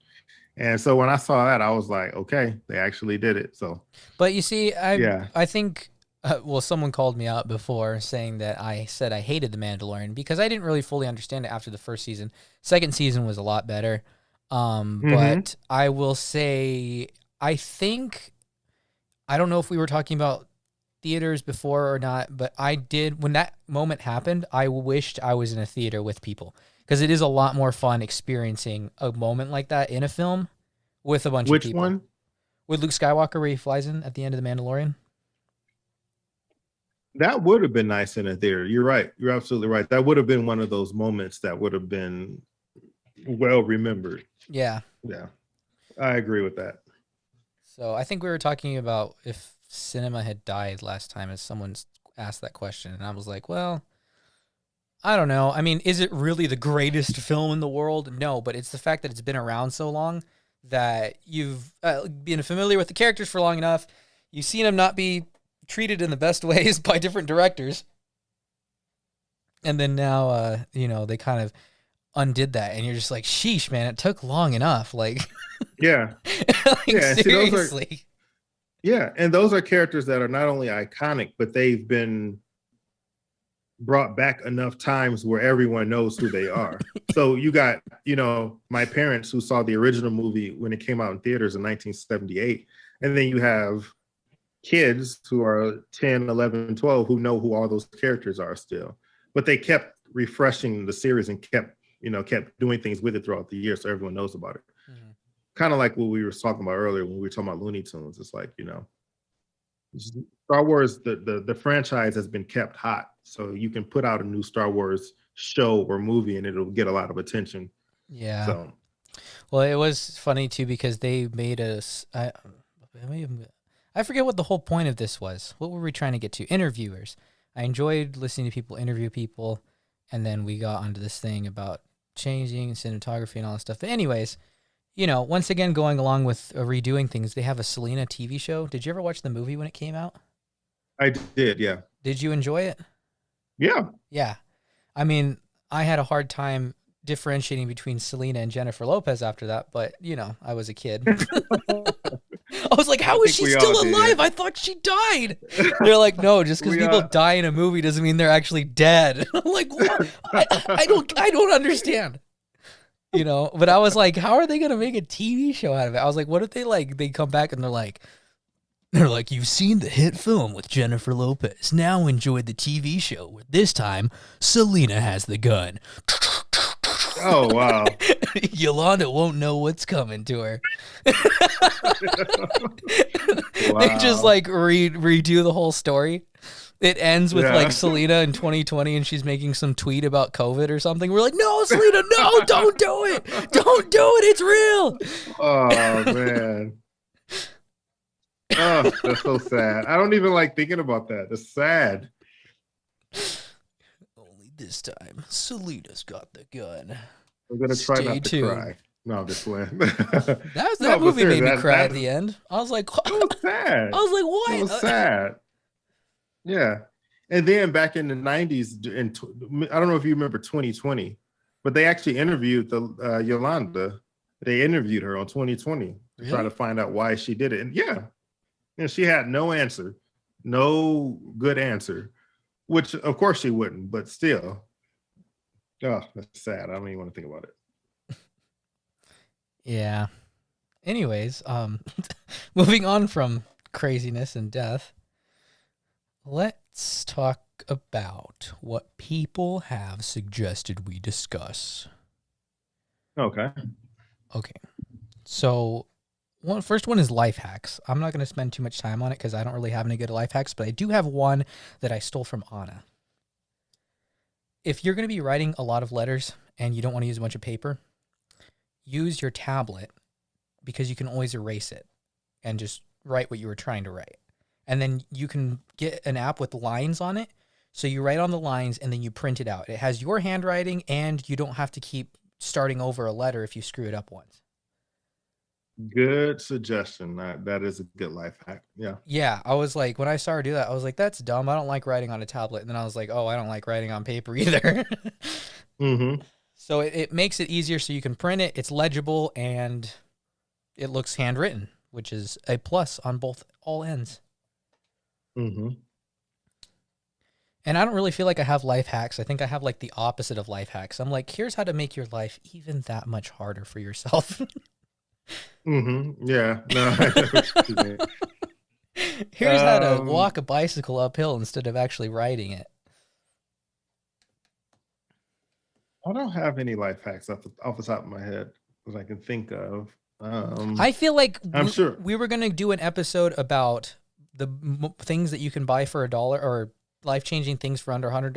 And so when I saw that, I was like, okay, they actually did it. So But you see, yeah. I think well, someone called me out before saying that I said I hated The Mandalorian because I didn't really fully understand it after the first season. Second season was a lot better. Mm-hmm. But I will say I think I don't know if we were talking about theaters before or not, but I did when that moment happened, I wished I was in a theater with people because it is a lot more fun experiencing a moment like that in a film with a bunch of Which people. one? With Luke Skywalker where he flies in at the end of The Mandalorian. That would have been nice in a theater. You're right. You're absolutely right. That would have been one of those moments that would have been well remembered. Yeah. Yeah, I agree with that. So I think we were talking about if cinema had died last time as someone asked that question. And I was like, well, I don't know. I mean, is it really the greatest film in the world? No, but it's the fact that it's been around so long that you've been familiar with the characters for long enough. You've seen them not be treated in the best ways by different directors. And then now, they kind of undid that. And you're just like, sheesh, man, it took long enough. Like, Yeah, like yeah. See, seriously. those are characters that are not only iconic, but they've been brought back enough times where everyone knows who they are. So you got, my parents who saw the original movie when it came out in theaters in 1978, and then you have kids who are 10, 11, 12 who know who all those characters are still. But they kept refreshing the series and kept doing things with it throughout the year so everyone knows about it. Mhm. Kind of like what we were talking about earlier when we were talking about Looney Tunes. It's like, Star Wars, the franchise has been kept hot. So you can put out a new Star Wars show or movie and it'll get a lot of attention. Yeah. So Well, it was funny too because they made us. I forget what the whole point of this was. What were we trying to get to? Interviewers. I enjoyed listening to people interview people, and then we got onto this thing about changing and cinematography and all this stuff. But anyways, once again, going along with redoing things, they have a Selena TV show. Did you ever watch the movie when it came out? I did, yeah. Did you enjoy it? Yeah. Yeah. I mean, I had a hard time differentiating between Selena and Jennifer Lopez after that, but I was a kid. I was like, I how is think she we all still alive? did. I thought she died. They're like, no, just because We people die in a movie doesn't mean they're actually dead. I'm like, what? I don't understand. But I was like, how are they gonna make a TV show out of it? I was like, what if they come back and they're like, you've seen the hit film with Jennifer Lopez. Now enjoy the TV show where this time Selena has the gun. Oh wow. Yolanda won't know what's coming to her. They just Wow. redo the whole story. It ends with Yeah. Selena in 2020 and she's making some tweet about COVID or something. We're like, no, Selena, no, don't do it. Don't do it. It's real. Oh man. Oh, that's so sad. I don't even like thinking about that. It's sad. Only this time, Selena's got the gun. I'm gonna try Stay not to tuned. cry. No, I'm just playing. That No, but movie made seriously, me cry at that the end. I was like, it was sad. I was like, It was what? sad. Yeah. And then back in the 90s, I don't know if you remember 2020, but they actually interviewed the Yolanda. They interviewed her on 2020 to try Really? to find out why she did it. And yeah, and she had no answer, no good answer, which of course she wouldn't, but still. Oh, that's sad. I don't even want to think about it. Yeah. Anyways, moving on from craziness and death, let's talk about what people have suggested we discuss. Okay. Okay. So, first one is life hacks. I'm not going to spend too much time on it because I don't really have any good life hacks, but I do have one that I stole from Anna. If you're going to be writing a lot of letters and you don't want to use a bunch of paper, use your tablet because you can always erase it and just write what you were trying to write. And then you can get an app with lines on it. So you write on the lines and then you print it out. It has your handwriting and you don't have to keep starting over a letter if you screw it up once. Good suggestion. That is a good life hack. Yeah. Yeah, I was like, when I saw her do that, I was like, that's dumb. I don't like writing on a tablet. And then I was like, oh, I don't like writing on paper either. Mm-hmm. So it makes it easier so you can print it. It's legible and it looks handwritten, which is a plus on all ends. Mm-hmm. And I don't really feel like I have life hacks. I think I have like the opposite of life hacks. I'm like, here's how to make your life even that much harder for yourself. Mm-hmm. Yeah. No, I know what you mean. Here's how to walk a bicycle uphill instead of actually riding it. I don't have any life hacks off the top of my head that I can think of. I feel like I'm sure. we were going to do an episode about the things that you can buy for $1 or life-changing things for under $100.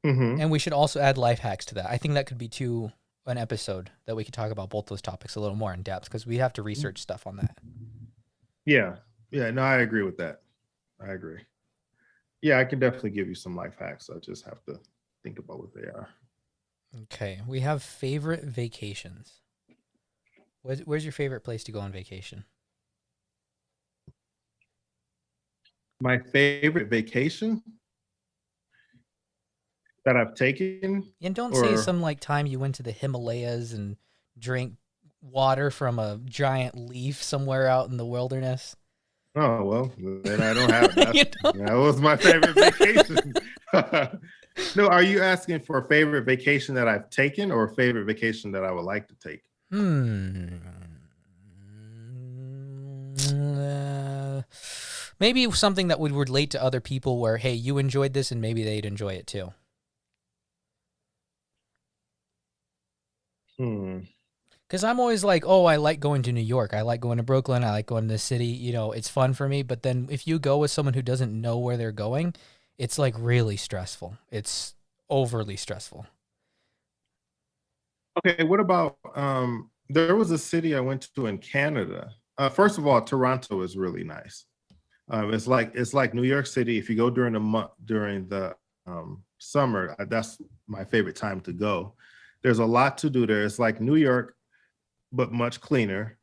Mm-hmm. And we should also add life hacks to that. I think that could be an episode that we could talk about both those topics a little more in depth because we have to research stuff on that. Yeah. Yeah. No, I agree with that. I agree. Yeah, I can definitely give you some life hacks. I just have to think about what they are. Okay. We have favorite vacations. Where's your favorite place to go on vacation? My favorite vacation that I've taken. And don't say some like time you went to the Himalayas and drank water from a giant leaf somewhere out in the wilderness. Oh, well, then I don't have that. You know? That was my favorite vacation. No, are you asking for a favorite vacation that I've taken or a favorite vacation that I would like to take? Maybe something that would relate to other people where, hey, you enjoyed this and maybe they'd enjoy it too. Because I'm always like, oh, I like going to New York. I like going to Brooklyn. I like going to the city. You know, it's fun for me. But then if you go with someone who doesn't know where they're going, it's like really stressful. It's overly stressful. Okay, what about there was a city I went to in Canada. First of all, Toronto is really nice. It's like New York City. If you go during the summer, that's my favorite time to go. There's a lot to do there. It's like New York, but much cleaner.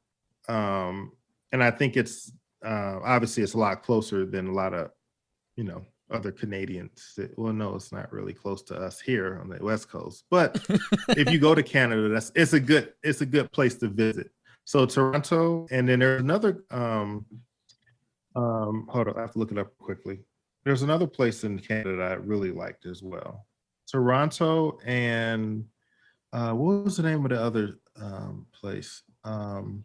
And I think it's Obviously, it's a lot closer than a lot of, you know, other Canadians. Well, no, it's not really close to us here on the West Coast. But if you go to Canada, it's a good place to visit. So Toronto, and then there's another. Hold on, I have to look it up quickly. There's another place in Canada I really liked as well. Toronto and what was the name of the other place? Oh,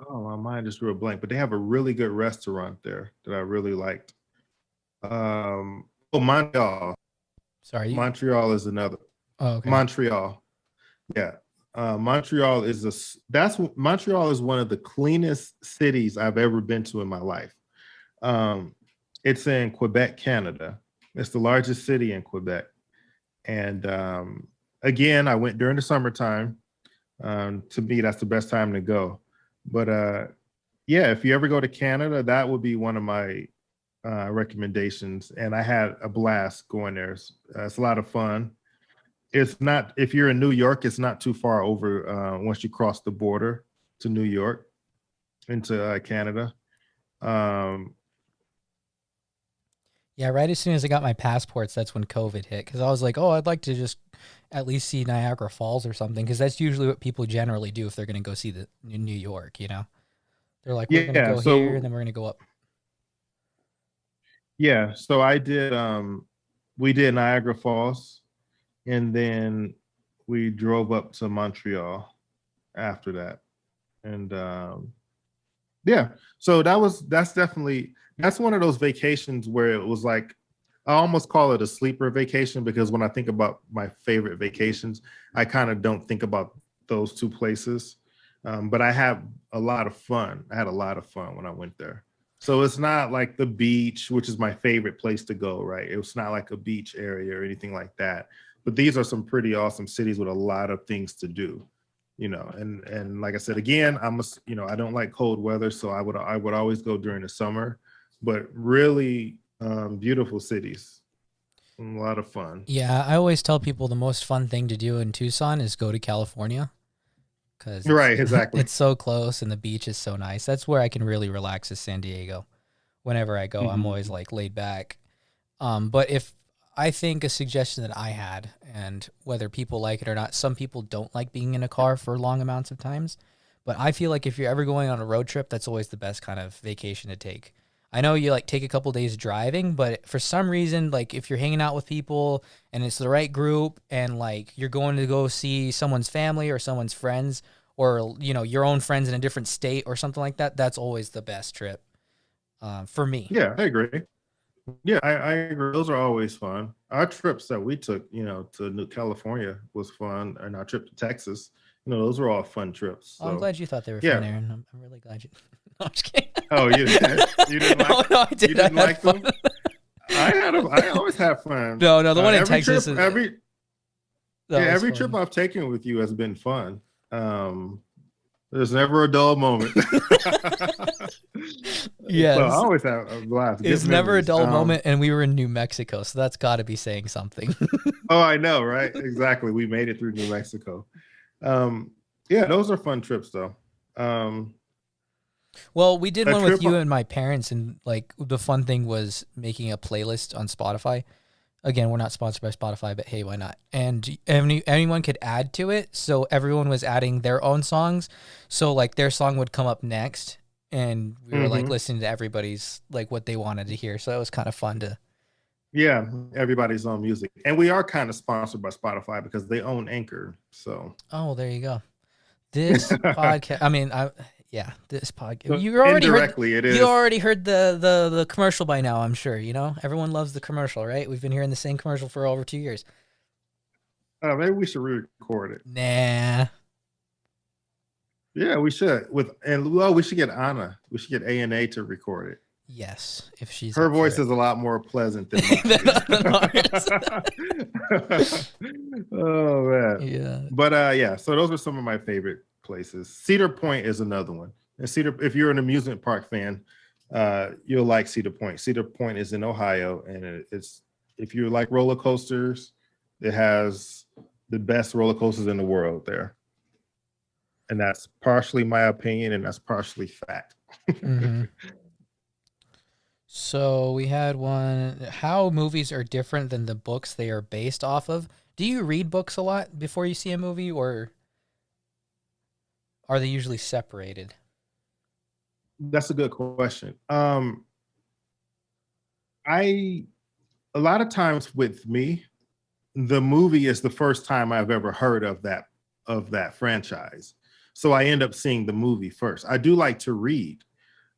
my mind just drew a blank, but they have a really good restaurant there that I really liked. Oh, Montreal. Sorry. Montreal is another. Oh, okay. Montreal. Yeah. Montreal Montreal is one of the cleanest cities I've ever been to in my life. It's in Quebec, Canada. It's the largest city in Quebec. And again, I went during the summertime. To me, that's the best time to go. But yeah, if you ever go to Canada, that would be one of my recommendations. And I had a blast going there. It's a lot of fun. It's not, if you're in New York, it's not too far over once you cross the border to New York into Canada. Yeah, right as soon as I got my passports, that's when COVID hit. Because I was like, oh, I'd like to just at least see Niagara Falls or something. Because that's usually what people generally do if they're going to go see the New York, you know? They're like, we're going to Yeah, go here, and then we're going to go up. Yeah, so we did Niagara Falls, and then we drove up to Montreal after that. And yeah, so that's one of those vacations where it was like, I almost call it a sleeper vacation, because when I think about my favorite vacations, I kind of don't think about those two places. But I had a lot of fun. I had a lot of fun when I went there. So it's not like the beach, which is my favorite place to go, right? It's not like a beach area or anything like that. But these are some pretty awesome cities with a lot of things to do, you know. And like I said, again, I don't like cold weather, so I would always go during the summer. But really beautiful cities, a lot of fun. Yeah, I always tell people the most fun thing to do in Tucson is go to California. Because Right, exactly. it's so close and the beach is so nice. That's where I can really relax is San Diego. Whenever I go, I'm always like laid back. But if I think a suggestion that I had, and whether people like it or not, some people don't like being in a car for long amounts of times. But I feel like if you're ever going on a road trip, that's always the best kind of vacation to take. I know you like take a couple days driving, but for some reason, like if you're hanging out with people and it's the right group and like you're going to go see someone's family or someone's friends or, you know, your own friends in a different state or something like that, that's always the best trip for me. Yeah, I agree. Yeah, I agree. Those are always fun. Our trips that we took, you know, to New California was fun, and our trip to Texas, you know, those were all fun trips. Oh, I'm So glad you thought they were yeah. fun, Aaron. I'm really glad you. No, I'm just kidding. Oh, you didn't like? No, I did. You didn't I had like fun. them? I always have fun. No, the one in every Texas trip, is every every trip fun. I've taken with you has been fun. There's never a dull moment. Yes. So I always have a blast. It's never a dull moment, and we were in New Mexico, so that's got to be saying something. Oh, I know, right? Exactly. We made it through New Mexico. Yeah, those are fun trips, though. Well, we did one with you and my parents, and like the fun thing was making a playlist on Spotify. Again, we're not sponsored by Spotify, but hey, why not? And anyone could add to it, so everyone was adding their own songs. So like their song would come up next, and we were like listening to everybody's like what they wanted to hear. So it was kind of fun to. Yeah, everybody's own music, and we are kind of sponsored by Spotify because they own Anchor. So. Oh, there you go. This podcast. I mean, this podcast. So You already indirectly, heard. it is. You already heard the commercial by now. I'm sure. You know, everyone loves the commercial, right? We've been hearing the same commercial for over 2 years. Maybe we should re-record it. Nah. Yeah, we should. We should get Anna. We should get A&A to record it. Yes, if she's her voice is a lot more pleasant than mine. Oh man. Yeah. But yeah, so those are some of my favorite places. Cedar Point is another one. And if you're an amusement park fan, you'll like Cedar Point. Cedar Point is in Ohio, and it's if you like roller coasters, it has the best roller coasters in the world there. And that's partially my opinion, and that's partially fact. Hmm. So we had one, how movies are different than the books they are based off of. Do you read books a lot before you see a movie, or are they usually separated? That's a good question. I a lot of times with me, the movie is the first time I've ever heard of that franchise. So I end up seeing the movie first. I do like to read,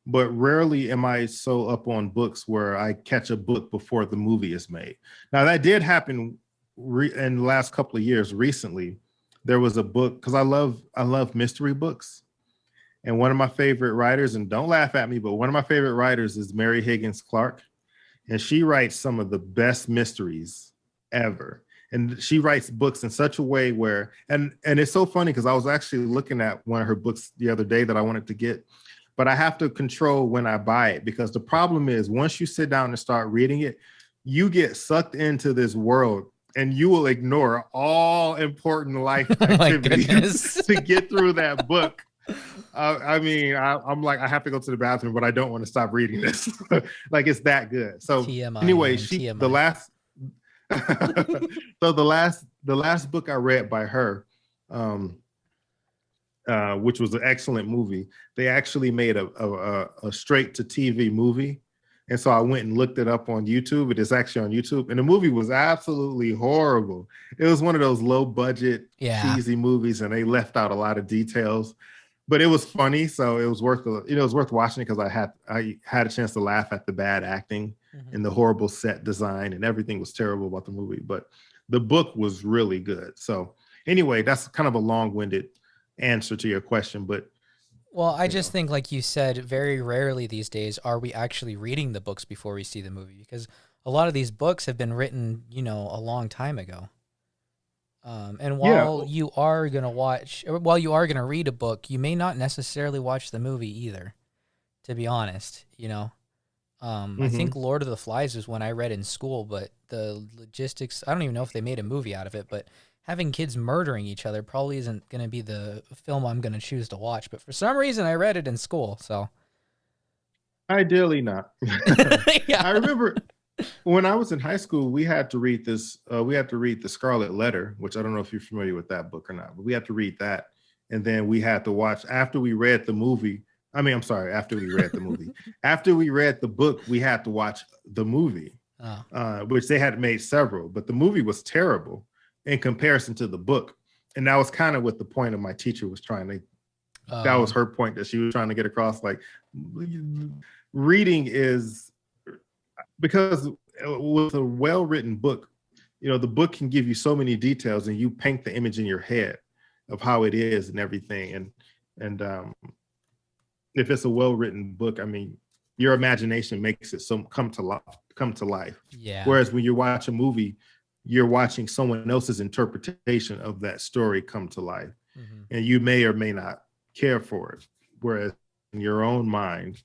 but rarely am I so up on books where I catch a book before the movie is made. Now that did happen in the last couple of years. Recently, there was a book because I love mystery books, and one of my favorite writers, and don't laugh at me, but one of my favorite writers is Mary Higgins Clark, and she writes some of the best mysteries ever. And she writes books in such a way where, and it's so funny because I was actually looking at one of her books the other day that I wanted to get, but I have to control when I buy it, because the problem is once you sit down and start reading it, you get sucked into this world and you will ignore all important life Oh my activities goodness. to get through that book. I mean, I'm like, I have to go to the bathroom, but I don't want to stop reading this. Like, it's that good. So TMI, anyway, man. the TMI. last, so the last book I read by her, um, which was an excellent movie. They actually made a straight to TV movie. And so I went and looked it up on YouTube. It is actually on YouTube. And the movie was absolutely horrible. It was one of those low budget, Yeah. cheesy movies, and they left out a lot of details. But it was funny, so it was worth it was worth watching it because I had a chance to laugh at the bad acting Hmm. and the horrible set design, and everything was terrible about the movie. But the book was really good. So anyway, that's kind of a long-winded answer to your question, but Well, I you just know, think, like you said, very rarely these days are we actually reading the books before we see the movie, because a lot of these books have been written, a long time ago. And yeah. while you are gonna read a book, you may not necessarily watch the movie either. To be honest, I think Hmm. Lord of the Flies was one I read in school, but the logistics, I don't even know if they made a movie out of it, but having kids murdering each other probably isn't going to be the film I'm going to choose to watch. But for some reason, I read it in school. So, Ideally not. yeah. I remember when I was in high school, we had to read this. We had to read The Scarlet Letter, which I don't know if you're familiar with that book or not, but we had to read that, and then we had to watch after we read the movie. I mean, I'm sorry, after we read the movie. After we read the book, we had to watch the movie, Oh, which they had made several, but the movie was terrible in comparison to the book. And that was kind of what the point of my teacher was trying to, that was oh, her point that she was trying to get across. Like, reading is, because with a well-written book, the book can give you so many details and you paint the image in your head of how it is and everything. And if it's a well-written book, I mean, your imagination makes it so come to life. yeah. Whereas when you watch a movie, you're watching someone else's interpretation of that story come to life, Hmm. and you may or may not care for it. Whereas in your own mind,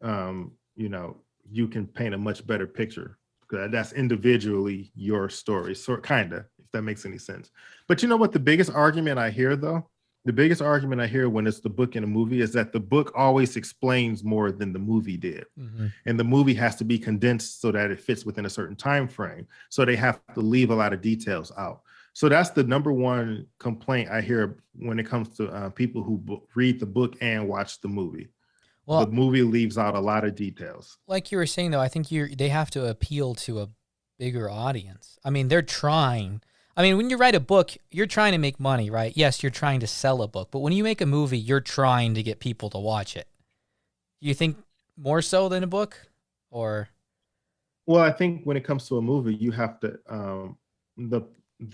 um, you know, you can paint a much better picture. That's individually your story, sort kind of, if that makes any sense. But you know what? The biggest argument I hear, though, the biggest argument I hear when it's the book and a movie is that the book always explains more than the movie did, Hmm. and the movie has to be condensed so that it fits within a certain time frame. So they have to leave a lot of details out. So that's the number one complaint I hear when it comes to people who read the book and watch the movie. The Well, movie leaves out a lot of details. like you were saying, though, I think they have to appeal to a bigger audience. I mean, they're trying. I mean, when you write a book, you're trying to make money, right? Yes, you're trying to sell a book, but when you make a movie, you're trying to get people to watch it. You think more so than a book, or Well, I think when it comes to a movie, you have to the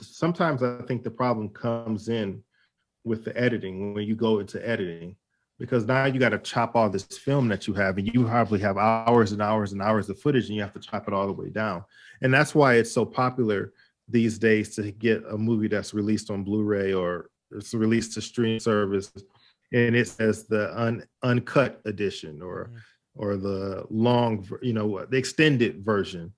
sometimes I think the problem comes in with the editing when you go into editing, because now you got to chop all this film that you have, and you probably have hours and hours and hours of footage, and you have to chop it all the way down. And that's why it's so popular these days to get a movie that's released on Blu-ray or it's released to stream service, and it says the uncut edition Mhm. or the long, the extended version.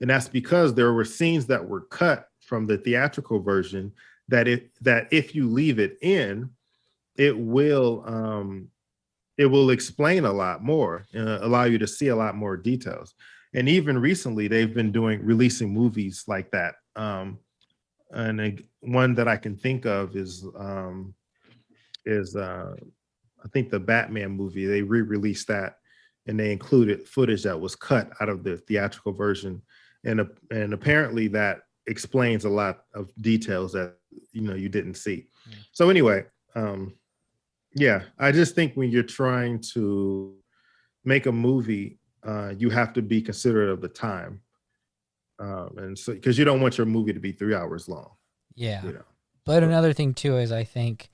And that's because there were scenes that were cut from the theatrical version that if you leave it in, it will it will explain a lot more, allow you to see a lot more details. And even recently, they've been releasing movies like that. One that I can think of is I think the Batman movie. They re-released that, and they included footage that was cut out of the theatrical version, and apparently that explains a lot of details that you didn't see. So anyway, yeah, I just think when you're trying to make a movie, you have to be considerate of the time, and so because you don't want your movie to be 3 hours long. Yeah. But another thing too is I think,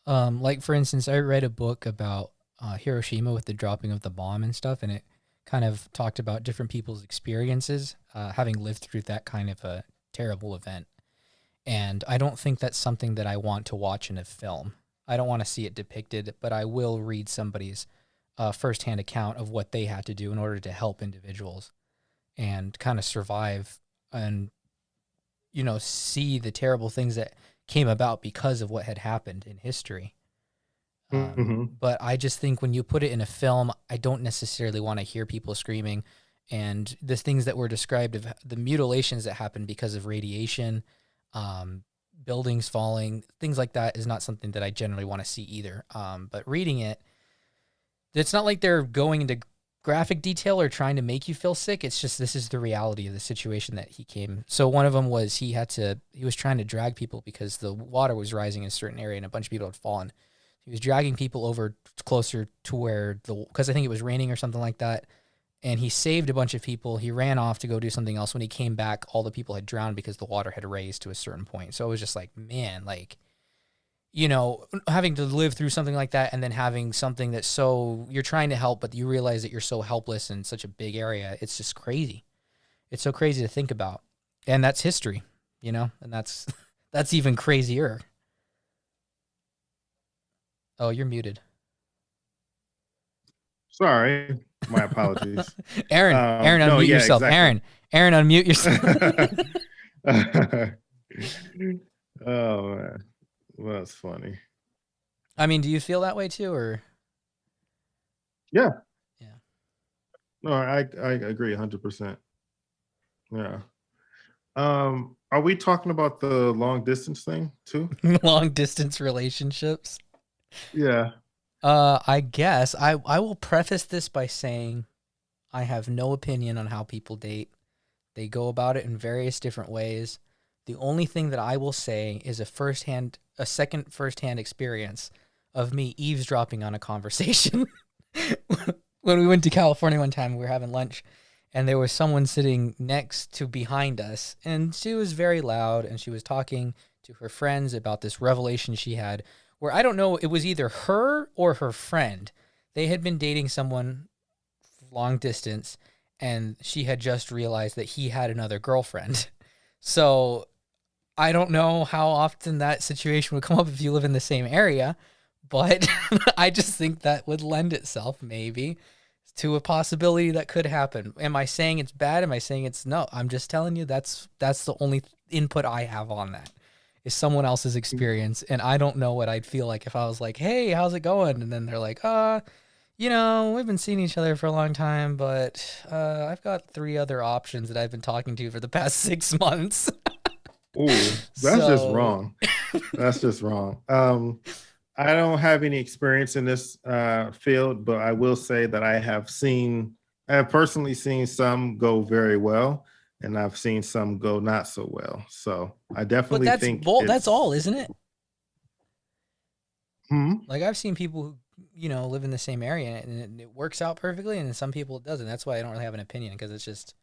like for instance, I read a book about Hiroshima with the dropping of the bomb and stuff, and it kind of talked about different people's experiences having lived through that kind of a terrible event. And I don't think that's something that I want to watch in a film. I don't want to see it depicted, but I will read somebody's firsthand account of what they had to do in order to help individuals and kind of survive and, see the terrible things that came about because of what had happened in history. But I just think when you put it in a film, I don't necessarily want to hear people screaming, and the things that were described of the mutilations that happened because of radiation, buildings falling, things like that is not something that I generally want to see either. But reading it, it's not like they're going into graphic detail or trying to make you feel sick. It's just, this is the reality of the situation that he came. So one of them was he was trying to drag people because the water was rising in a certain area and a bunch of people had fallen. He was dragging people over closer to where because I think it was raining or something like that. And he saved a bunch of people. He ran off to go do something else. When he came back, all the people had drowned because the water had raised to a certain point. So it was just like, man, like, having to live through something like that and then having something that's you're trying to help, but you realize that you're so helpless in such a big area. It's just crazy. It's so crazy to think about. And that's history, and that's even crazier. Oh, you're muted. Sorry. My apologies. Aaron, unmute yourself. Exactly. Aaron, unmute yourself. Oh, man. Well, that's funny. I mean, do you feel that way too, or? Yeah. No, I agree 100%. Yeah. Are we talking about the long distance thing too? Long distance relationships? Yeah. I guess I will preface this by saying I have no opinion on how people date. They go about it in various different ways. The only thing that I will say is a second firsthand experience of me eavesdropping on a conversation. When we went to California one time, we were having lunch, and there was someone sitting next to behind us, and she was very loud, and she was talking to her friends about this revelation she had, where I don't know, it was either her or her friend. They had been dating someone long distance, and she had just realized that he had another girlfriend. So I don't know how often that situation would come up if you live in the same area, but I just think that would lend itself maybe to a possibility that could happen. Am I saying it's bad? Am I saying it's no? I'm just telling you that's the only input I have on that is someone else's experience. And I don't know what I'd feel like if I was like, hey, how's it going? And then they're like, we've been seeing each other for a long time, but I've got 3 other options that I've been talking to for the past 6 months. Ooh, that's just wrong. That's just wrong. I don't have any experience in this field, but I will say that I have personally seen some go very well, and I've seen some go not so well. So I definitely think that's all, isn't it? Mm-hmm. Like I've seen people who, live in the same area and it works out perfectly, and some people it doesn't. That's why I don't really have an opinion, because it's just.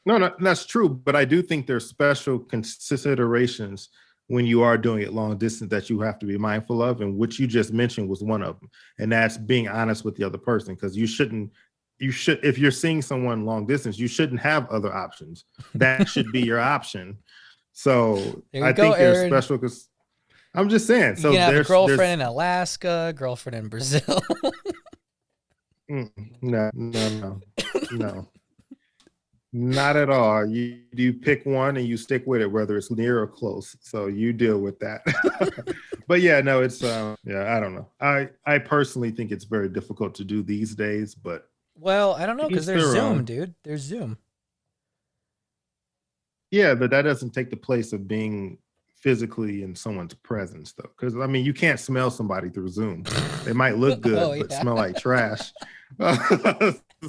No, that's true. But I do think there's special considerations when you are doing it long distance that you have to be mindful of, and which you just mentioned was one of them. And that's being honest with the other person, because if you're seeing someone long distance, you shouldn't have other options. That should be your option. So I think there's special, because I'm just saying. So you can have a girlfriend in Alaska, girlfriend in Brazil. No. Not at all. You pick one and you stick with it, whether it's near or close. So you deal with that. But yeah, no, it's yeah, I don't know. I personally think it's very difficult to do these days, but Well, I don't know because each there's their Zoom, own. dude. There's Zoom. Yeah, but that doesn't take the place of being physically in someone's presence, though. Because I mean, you can't smell somebody through Zoom. They might look Oh good, but yeah. smell like trash.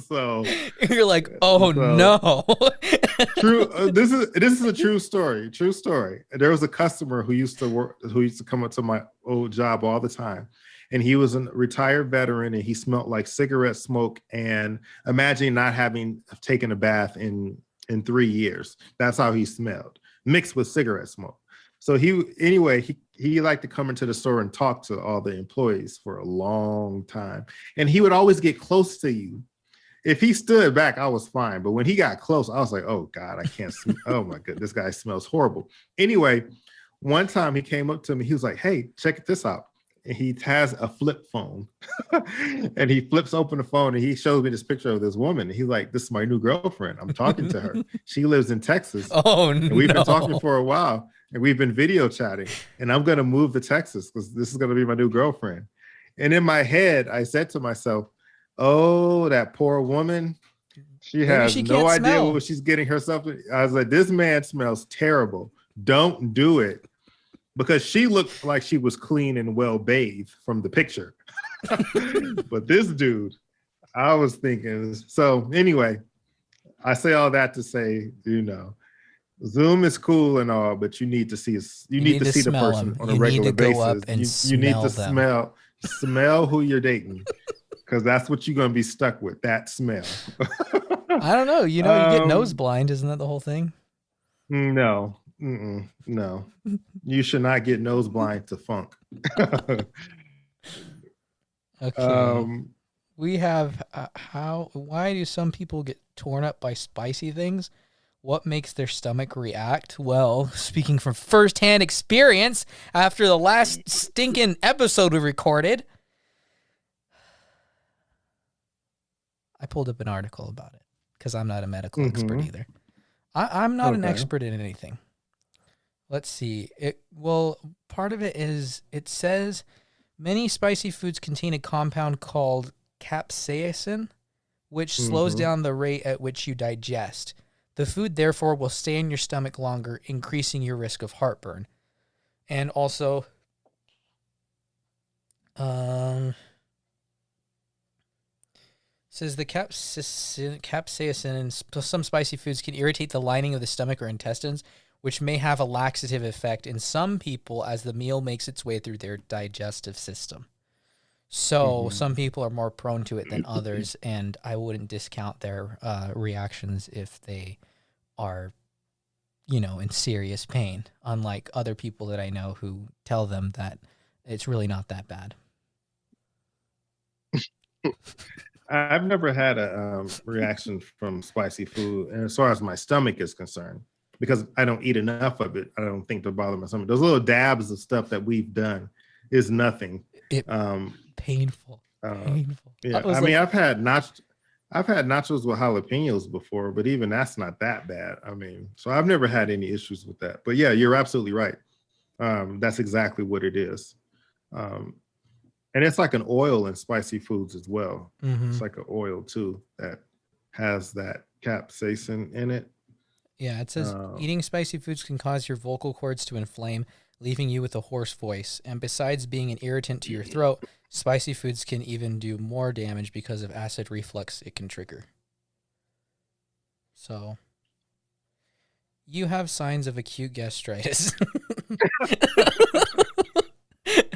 So, You're like, oh so no. true. This is a true story. True story. There was a customer who used to come up to my old job all the time, and he was a retired veteran, and he smelled like cigarette smoke. And imagine not having taken a bath in 3 years. That's how he smelled, mixed with cigarette smoke. So he liked to come into the store and talk to all the employees for a long time, and he would always get close to you. If he stood back, I was fine. But when he got close, I was like, oh God, I can't. Oh my God, this guy smells horrible. Anyway, one time he came up to me, he was like, hey, check this out. And he has a flip phone and he flips open the phone and he shows me this picture of this woman. And he's like, this is my new girlfriend. I'm talking to her. She lives in Texas Oh and we've been talking no. for a while and we've been video chatting. And I'm going to move to Texas because this is going to be my new girlfriend. And in my head, I said to myself, oh, that poor woman. She Maybe has she no can't idea smell. what she's getting herself in. I was like, this man smells terrible. Don't do it. Because she looked like she was clean and well bathed from the picture. But this dude, I was thinking. So anyway, I say all that to say, Zoom is cool and all, but you need to see You need to the smell person them. on a You need to regular go up basis. and You need smell to them. smell who you're dating, because that's what you're gonna be stuck with, that smell. I don't know. You know, you get nose um, blind, isn't that the whole thing? no, no, you should not get nose blind to funk. Okay. um, We have why do some people get torn up by spicy things? What makes their stomach react? Well, speaking from firsthand experience, after the last stinking episode we recorded, I pulled up an article about it because I'm not a medical expert mhm, either. I'm not an okay. expert in anything. Let's see. Part of it is it says many spicy foods contain a compound called capsaicin, which slows Mhm. down the rate at which you digest. The food, therefore, will stay in your stomach longer, increasing your risk of heartburn. And also, um, says the capsaicin in some spicy foods can irritate the lining of the stomach or intestines, which may have a laxative effect in some people as the meal makes its way through their digestive system. So Mhm. some people are more prone to it than others, and I wouldn't discount their reactions if they are, in serious pain, unlike other people that I know who tell them that it's really not that bad. I've never had a reaction from spicy food, and as far as my stomach is concerned, because I don't eat enough of it, I don't think to bother my stomach. Those little dabs of stuff that we've done is nothing. It Um, painful, uh, painful. I yeah, I was mean, like, I've had nachos with jalapenos before, but even that's not that bad. I mean, so I've never had any issues with that. But yeah, you're absolutely right. That's exactly what it is. Um, and it's like an oil in spicy foods as well. mm-hmm. It's like an oil too that has that capsaicin in it. Yeah, it says Uh, eating spicy foods can cause your vocal cords to inflame, leaving you with a hoarse voice. And besides being an irritant to your throat, spicy foods can even do more damage because of acid reflux it can trigger. So, you have signs of acute gastritis.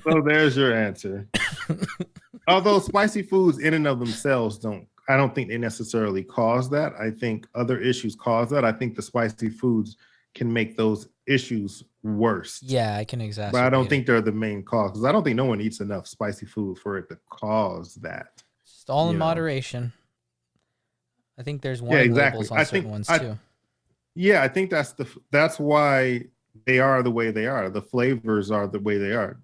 so there's your answer. Although spicy foods in and of themselves I don't think they necessarily cause that. I think other issues cause that. I think the spicy foods can make those issues worse. Yeah, I can But I don't exacerbate it. think they're the main cause, because I don't think no one eats enough spicy food for it to cause that. It's all in You know. moderation. I think there's Yeah, warning exactly. labels on certain ones too. I think that's why they are the way they are. The flavors are the way they are.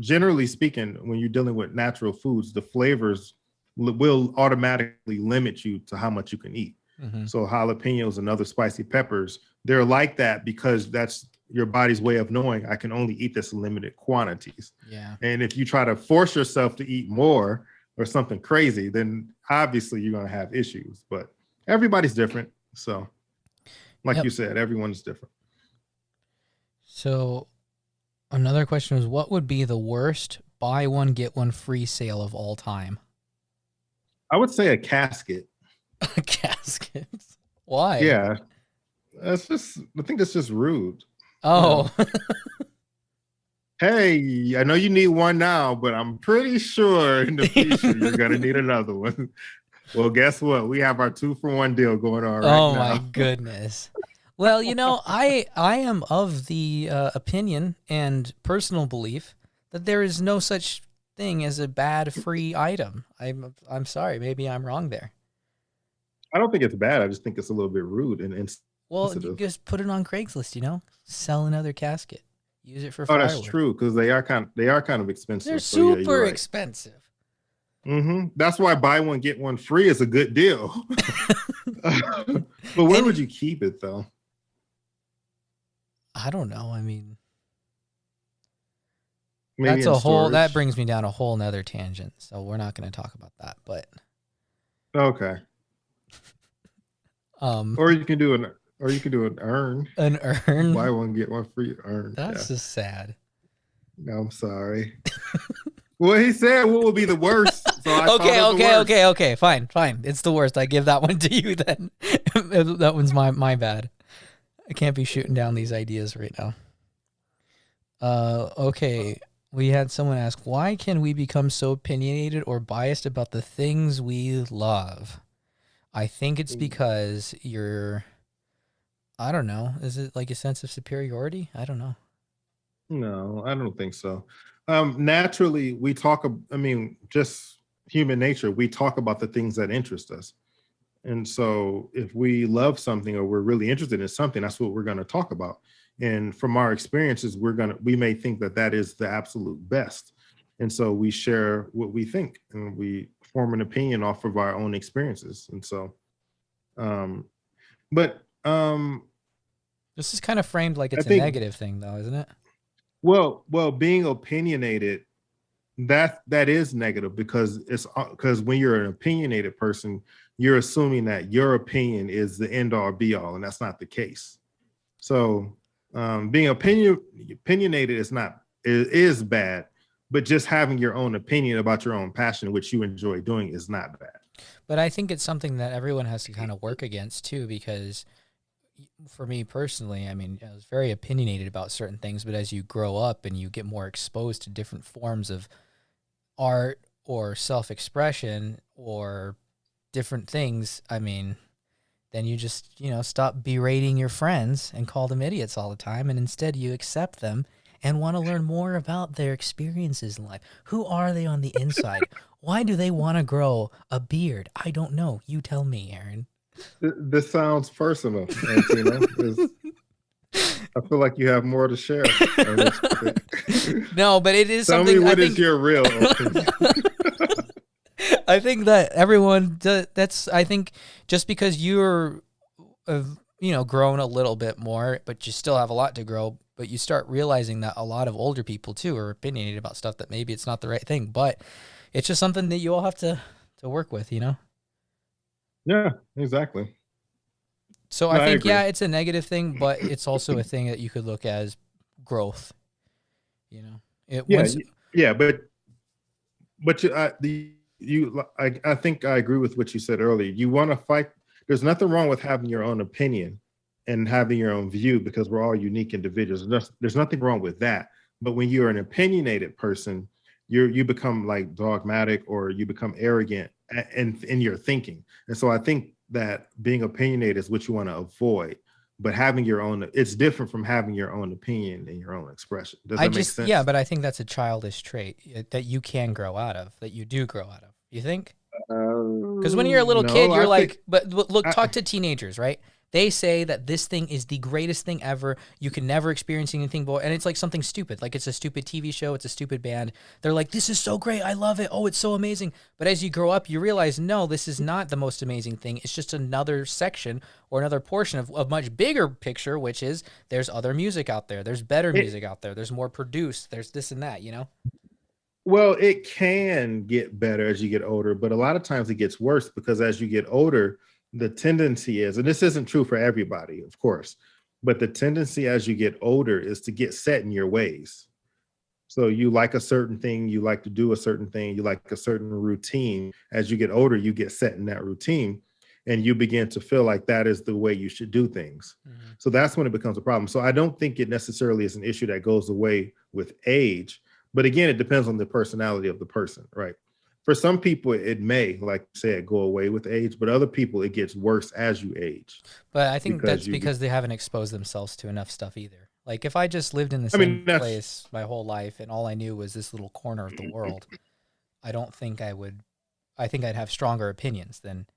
Generally speaking, when you're dealing with natural foods, the flavors will automatically limit you to how much you can eat. Mm-hmm. So jalapenos and other spicy peppers, they're like that because that's your body's way of knowing I can only eat this in limited quantities. Yeah. And if you try to force yourself to eat more or something crazy, then obviously you're going to have issues. But everybody's different. So like you said, everyone's different. So another question was, what would be the worst buy one, get one free sale of all time? I would say a casket. A casket? Why? Yeah. I think that's just rude. Oh. You know? Hey, I know you need one now, but I'm pretty sure in the future you're going to need another one. Well, guess what? We have our 2-for-1 deal going on right now. Oh my goodness. Well, I am of the opinion and personal belief that there is no such thing as a bad free item. I'm sorry, maybe I'm wrong there. I don't think it's bad. I just think it's a little bit rude and well, you just put it on Craigslist, sell another casket. Use it for firewood. That's true, because they are kind of expensive. They're super expensive. Mm-hmm. That's why buy one get one free is a good deal. But where would you keep it though? I don't know. I mean, maybe that brings me down a whole nother tangent. So we're not going to talk about that. But okay. Or you can do an urn. An urn. Buy one get one free urn. That's just sad. No, I'm sorry. Well, he said what would be the worst. So Okay. Fine. It's the worst. I give that one to you then. That one's my bad. I can't be shooting down these ideas right now. Okay. We had someone ask, why can we become so opinionated or biased about the things we love? I think it's because I don't know. Is it like a sense of superiority? I don't know. No, I don't think so. Naturally, we talk, just human nature, we talk about the things that interest us. And so if we love something or we're really interested in something, that's what we're going to talk about. And from our experiences, we may think that is the absolute best. And so we share what we think and we form an opinion off of our own experiences. And so, this is kind of framed like it's a negative thing though, isn't it? Well, being opinionated, that is negative because when you're an opinionated person, you're assuming that your opinion is the end all be all, and that's not the case. So being opinionated is bad, but just having your own opinion about your own passion, which you enjoy doing, is not bad. But I think it's something that everyone has to kind of work against too, because for me personally, I was very opinionated about certain things, but as you grow up and you get more exposed to different forms of art or self-expression or different things, then you just, stop berating your friends and call them idiots all the time. And instead you accept them and want to learn more about their experiences in life. Who are they on the inside? Why do they want to grow a beard? I don't know. You tell me, Aaron. This sounds personal, Antino. I feel like you have more to share. No, but it is Tell something. Me what is your real opinion? I think that everyone does. I think just because you're, grown a little bit more, but you still have a lot to grow. But you start realizing that a lot of older people too are opinionated about stuff that maybe it's not the right thing. But it's just something that you all have to work with, Yeah, exactly. So I think, it's a negative thing, but it's also a thing that you could look as growth. I think I agree with what you said earlier. You want to fight. There's nothing wrong with having your own opinion and having your own view because we're all unique individuals. There's nothing wrong with that. But when you're an opinionated person, you become like dogmatic or you become arrogant in your thinking. And so I think that being opinionated is what you want to avoid. But having your own, it's different from having your own opinion and your own expression. Does that make sense? Yeah, but I think that's a childish trait that you can grow out of, that you do grow out of. You think? Because when you're a little kid, you're talk to teenagers, right? They say that this thing is the greatest thing ever. You can never experience anything more. And it's like something stupid. Like it's a stupid TV show. It's a stupid band. They're like, this is so great. I love it. Oh, it's so amazing. But as you grow up, you realize, no, this is not the most amazing thing. It's just another section or another portion of a much bigger picture, which is there's other music out there. There's better music out there. There's more produced. There's this and that, you know? Well, it can get better as you get older, but a lot of times it gets worse because as you get older, the tendency is, and this isn't true for everybody, of course, but the tendency as you get older is to get set in your ways. So you like a certain thing, you like to do a certain thing, you like a certain routine. As you get older, you get set in that routine and you begin to feel like that is the way you should do things. Mm-hmm. So that's when it becomes a problem. So I don't think it necessarily is an issue that goes away with age, but again, it depends on the personality of the person, right? For some people, it may, like I said, go away with age, but other people, it gets worse as you age. But I think that's because they haven't exposed themselves to enough stuff either. Like if I just lived in the same place my whole life and all I knew was this little corner of the world, I don't think I would. I think I'd have stronger opinions than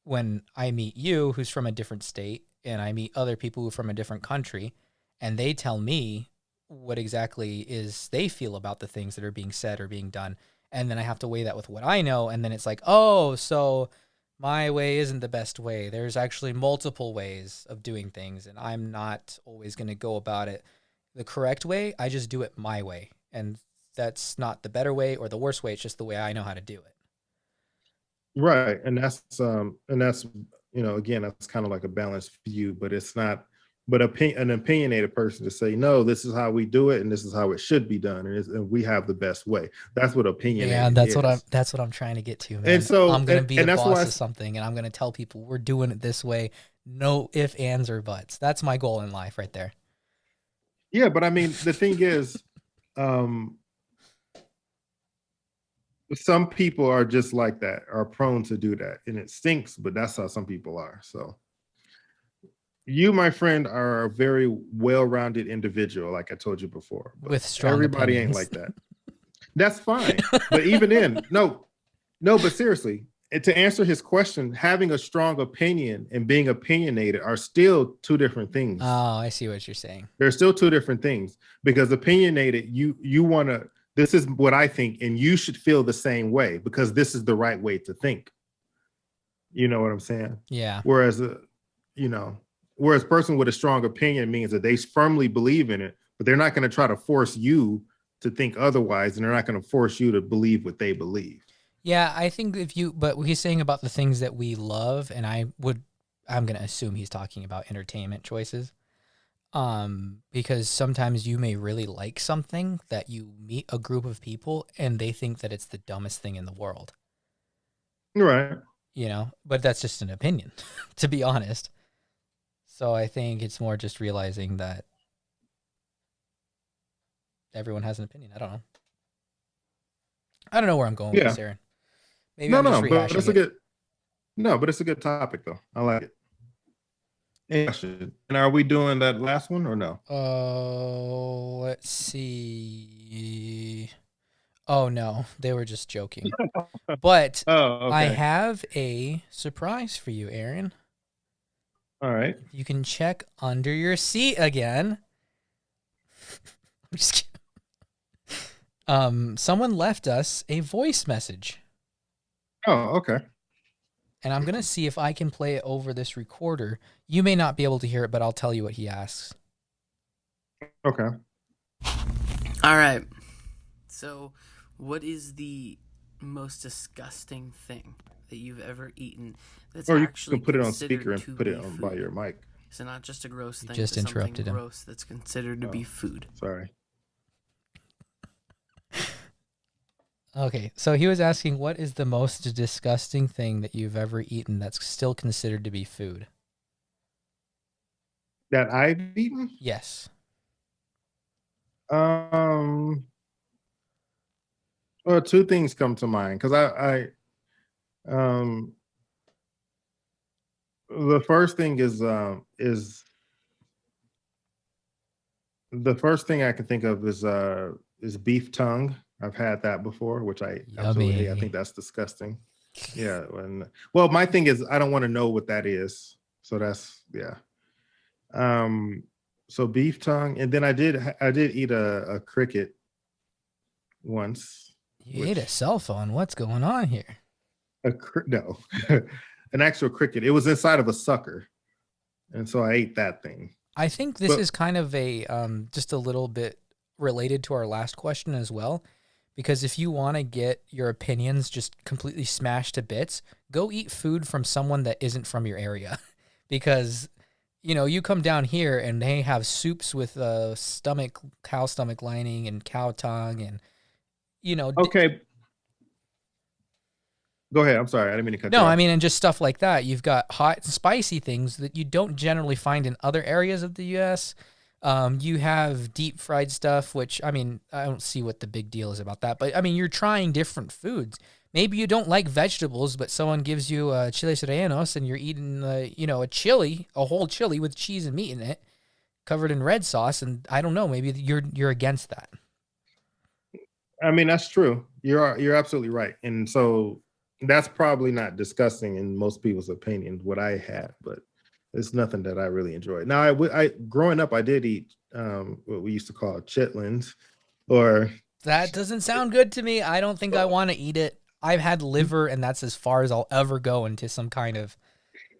when I meet you, who's from a different state, and I meet other people who are from a different country, and they tell me what exactly is they feel about the things that are being said or being done. And then I have to weigh that with what I know. And then it's like, oh, so my way isn't the best way. There's actually multiple ways of doing things. And I'm not always going to go about it the correct way. I just do it my way. And that's not the better way or the worst way. It's just the way I know how to do it. Right. And that's, again, that's kind of like a balanced view, but it's not, but an opinionated person to say, no, this is how we do it, and this is how it should be done, and we have the best way. That's what opinion. Yeah, that's what I'm trying to get to, man. And so I'm gonna be a boss of something, and I'm gonna tell people we're doing it this way. No ifs, ands, or buts. That's my goal in life, right there. Yeah, but I mean, the thing is, some people are just like that, are prone to do that, and it stinks. But that's how some people are. So. You, my friend, are a very well-rounded individual, like I told you before. With strong everybody opinions. Ain't like that. That's fine. But even then, no, but seriously, to answer his question, having a strong opinion and being opinionated are still two different things. Oh, I see what you're saying. They're still two different things because opinionated, you want to, this is what I think, and you should feel the same way because this is the right way to think. You know what I'm saying? Yeah. Whereas a person with a strong opinion means that they firmly believe in it, but they're not going to try to force you to think otherwise, and they're not going to force you to believe what they believe. Yeah, I think but he's saying about the things that we love, and I'm going to assume he's talking about entertainment choices. Because sometimes you may really like something that you meet a group of people and they think that it's the dumbest thing in the world. Right. But that's just an opinion, to be honest. So I think it's more just realizing that everyone has an opinion. I don't know where I'm going with this, Aaron. Maybe I'm just but it's but it's a good topic though. I like it. And are we doing that last one or no? Let's see. Oh no, they were just joking. But okay. I have a surprise for you, Aaron. All right. You can check under your seat again. I'm just kidding. Someone left us a voice message. Oh, okay. And I'm going to see if I can play it over this recorder. You may not be able to hear it, but I'll tell you what he asks. Okay. All right. So, what is the most disgusting thing that you've ever eaten that's actually you can put it on speaker and put it on by your mic? So not just a gross thing, just interrupted him. Gross that's considered to be food. Sorry. Okay, so he was asking, what is the most disgusting thing that you've ever eaten that's still considered to be food? That I've eaten? Yes. Well, two things come to mind because the first thing is the first thing I can think of is beef tongue. I've had that before, which I absolutely hate. I think that's disgusting. Yeah. My thing is I don't want to know what that is. So that's yeah. So beef tongue, and then I did eat a cricket once. You ate a cell phone. What's going on here? No, an actual cricket. It was inside of a sucker, and so I ate that thing. I think this is kind of a just a little bit related to our last question as well, because if you want to get your opinions just completely smashed to bits, go eat food from someone that isn't from your area, because you come down here and they have soups with cow stomach lining and cow tongue and Okay. Go ahead. I'm sorry. I didn't mean to cut you off. I mean, and just stuff like that. You've got hot and spicy things that you don't generally find in other areas of the U.S. You have deep fried stuff, which, I mean, I don't see what the big deal is about that. But, I mean, you're trying different foods. Maybe you don't like vegetables, but someone gives you chiles rellenos and you're eating, a whole chili with cheese and meat in it, covered in red sauce. And I don't know, maybe you're against that. I mean, that's true. You're absolutely right. And so that's probably not disgusting in most people's opinion, what I had, but it's nothing that I really enjoyed. Now, I growing up, I did eat what we used to call chitlins, or that doesn't sound good to me. I don't think I want to eat it. I've had liver, and that's as far as I'll ever go into some kind of.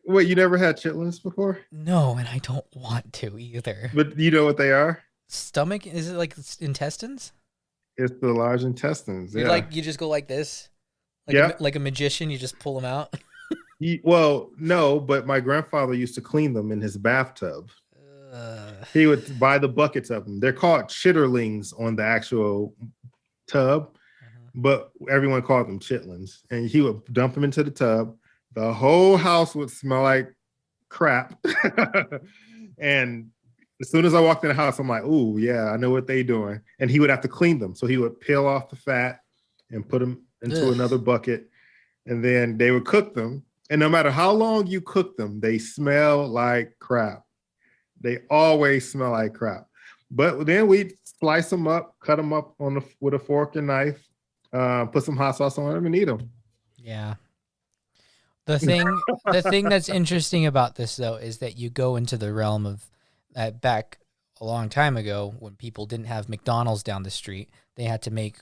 Wait, you never had chitlins before? No, and I don't want to either. But you know what they are? Stomach? Is it like intestines? It's the large intestines. Yeah. You just go like this. Like a magician, you just pull them out. Well, no, but my grandfather used to clean them in his bathtub. He would buy the buckets of them. They're called chitterlings on the actual tub, but everyone called them chitlins. And he would dump them into the tub. The whole house would smell like crap. And as soon as I walked in the house, I'm like, "Ooh, yeah, I know what they're doing." And he would have to clean them. So he would peel off the fat and put them into another bucket. And then they would cook them. And no matter how long you cook them, they smell like crap. They always smell like crap. But then we slice them up, cut them up with a fork and knife, put some hot sauce on them and eat them. Yeah. The thing that's interesting about this, though, is that you go into the realm of back a long time ago when people didn't have McDonald's down the street. They had to make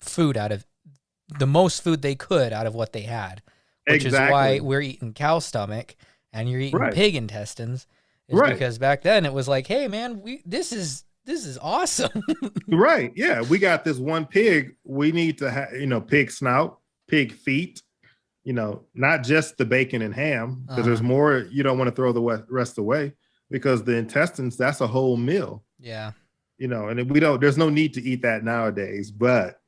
food out of the most food they could out of what they had, which is why we're eating cow stomach and you're eating pig intestines. Is because back then it was like, hey man, this is awesome. Right. Yeah. We got this one pig. We need to have, pig snout, pig feet, not just the bacon and ham, because there's more. You don't want to throw the rest away because the intestines, that's a whole meal. Yeah. And there's no need to eat that nowadays, but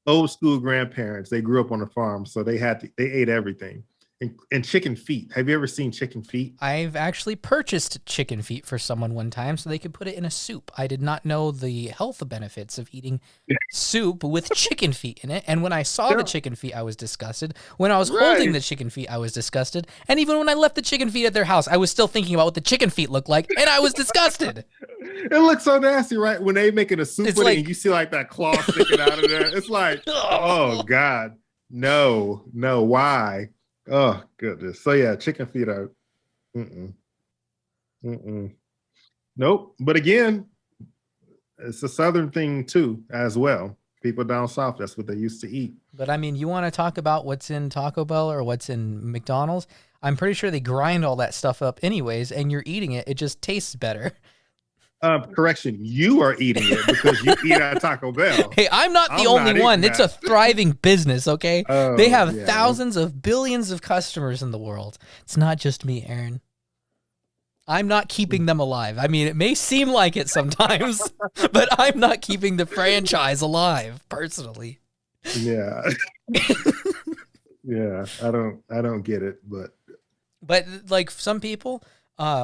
old school grandparents, they grew up on a farm, so they ate everything. And chicken feet. Have you ever seen chicken feet? I've actually purchased chicken feet for someone one time so they could put it in a soup. I did not know the health benefits of eating soup with chicken feet in it. And when I saw the chicken feet, I was disgusted. When I was holding the chicken feet, I was disgusted. And even when I left the chicken feet at their house, I was still thinking about what the chicken feet looked like, and I was disgusted. It looks so nasty, right? When they making a soup with it and you see like that claw sticking out of there. It's like, oh God, no, why? Oh goodness. So yeah, chicken feet are nope. But again, it's a southern thing too, as well. People down south, that's what they used to eat. But I mean, you want to talk about what's in Taco Bell or what's in McDonald's? I'm pretty sure they grind all that stuff up anyways, and you're eating it. It just tastes better. Correction, you are eating it because you eat at Taco Bell. Hey, I'm not the only one. It's a thriving business, okay? They have thousands of billions of customers in the world. It's not just me, Aaron. I'm not keeping them alive. I mean, it may seem like it sometimes, but I'm not keeping the franchise alive, personally. Yeah. Yeah, I don't get it, but like some people,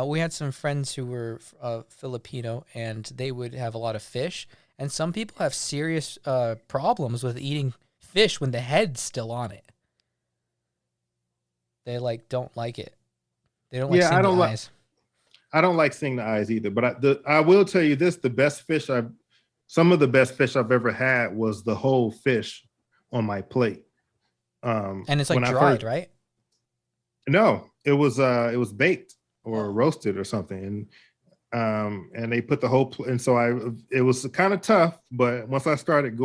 we had some friends who were Filipino, and they would have a lot of fish. And some people have serious problems with eating fish when the head's still on it. They don't like it. They don't like seeing the eyes. I don't like seeing the eyes either. But I will tell you this: some of the best fish I've ever had was the whole fish on my plate. And it's like dried, right? No, It was baked or roasted or something, and they put the whole and so it was kind of tough, but once I started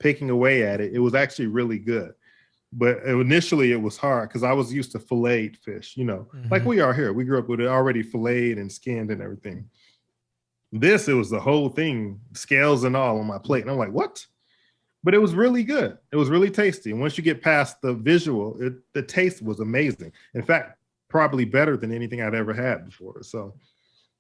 picking away at it, it was actually really good. But initially it was hard because I was used to filleted fish, like we are here. We grew up with it already filleted and skinned and everything. It was the whole thing, scales and all on my plate. And I'm like, what? But it was really good. It was really tasty. And once you get past the visual, the taste was amazing. In fact, probably better than anything I'd ever had before. So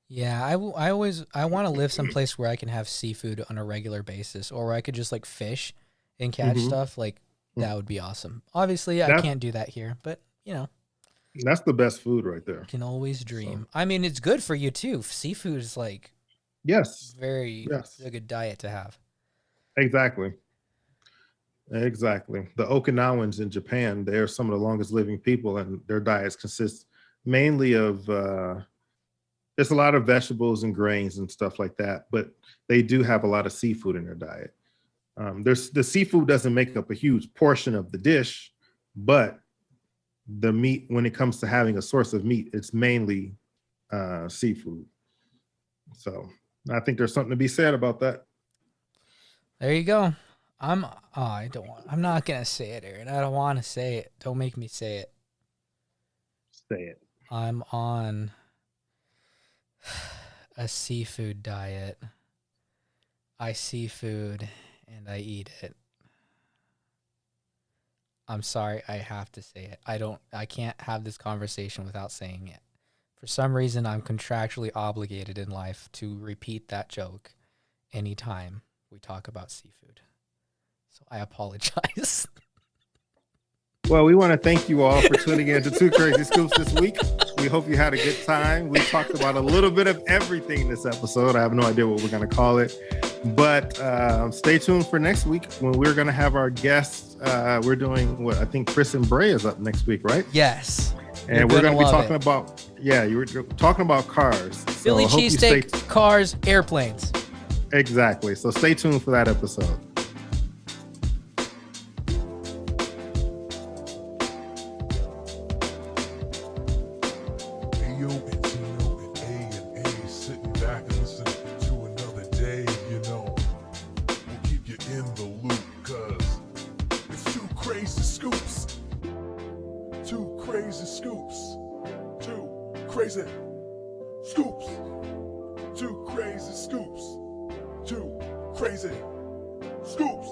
yeah, I want to live someplace where I can have seafood on a regular basis, or where I could just like fish and catch stuff. Like that would be awesome. Obviously, I can't do that here, but that's the best food right there. Can always dream. So. I mean, it's good for you too. Seafood is like a good diet to have. Exactly. The Okinawans in Japan, they're some of the longest living people, and their diets consist mainly of there's a lot of vegetables and grains and stuff like that, but they do have a lot of seafood in their diet. The seafood doesn't make up a huge portion of the dish, but the meat, when it comes to having a source of meat, it's mainly seafood. So I think there's something to be said about that. There you go. I'm not gonna say it, Aaron. I don't want to say it. Don't make me say it. Say it. I'm on a seafood diet. I see food and I eat it. I'm sorry, I have to say it. I can't have this conversation without saying it. For some reason, I'm contractually obligated in life to repeat that joke anytime we talk about seafood. So I apologize. Well, we want to thank you all for tuning in to Two Crazy Scoops this week. We hope you had a good time. We talked about a little bit of everything this episode. I have no idea what we're going to call it. But stay tuned for next week when we're going to have our guests. We're doing I think Chris and Bray is up next week, right? Yes. And we're going to be talking about, you were talking about cars. Philly cheesesteak, cars, airplanes. Exactly. So stay tuned for that episode. AO and Antino and A&A sitting back and listening to another day, We'll keep you in the loop, cause it's Two Crazy Scoops. Two Crazy Scoops. Two Crazy Scoops. Two Crazy Scoops. Two Crazy Scoops.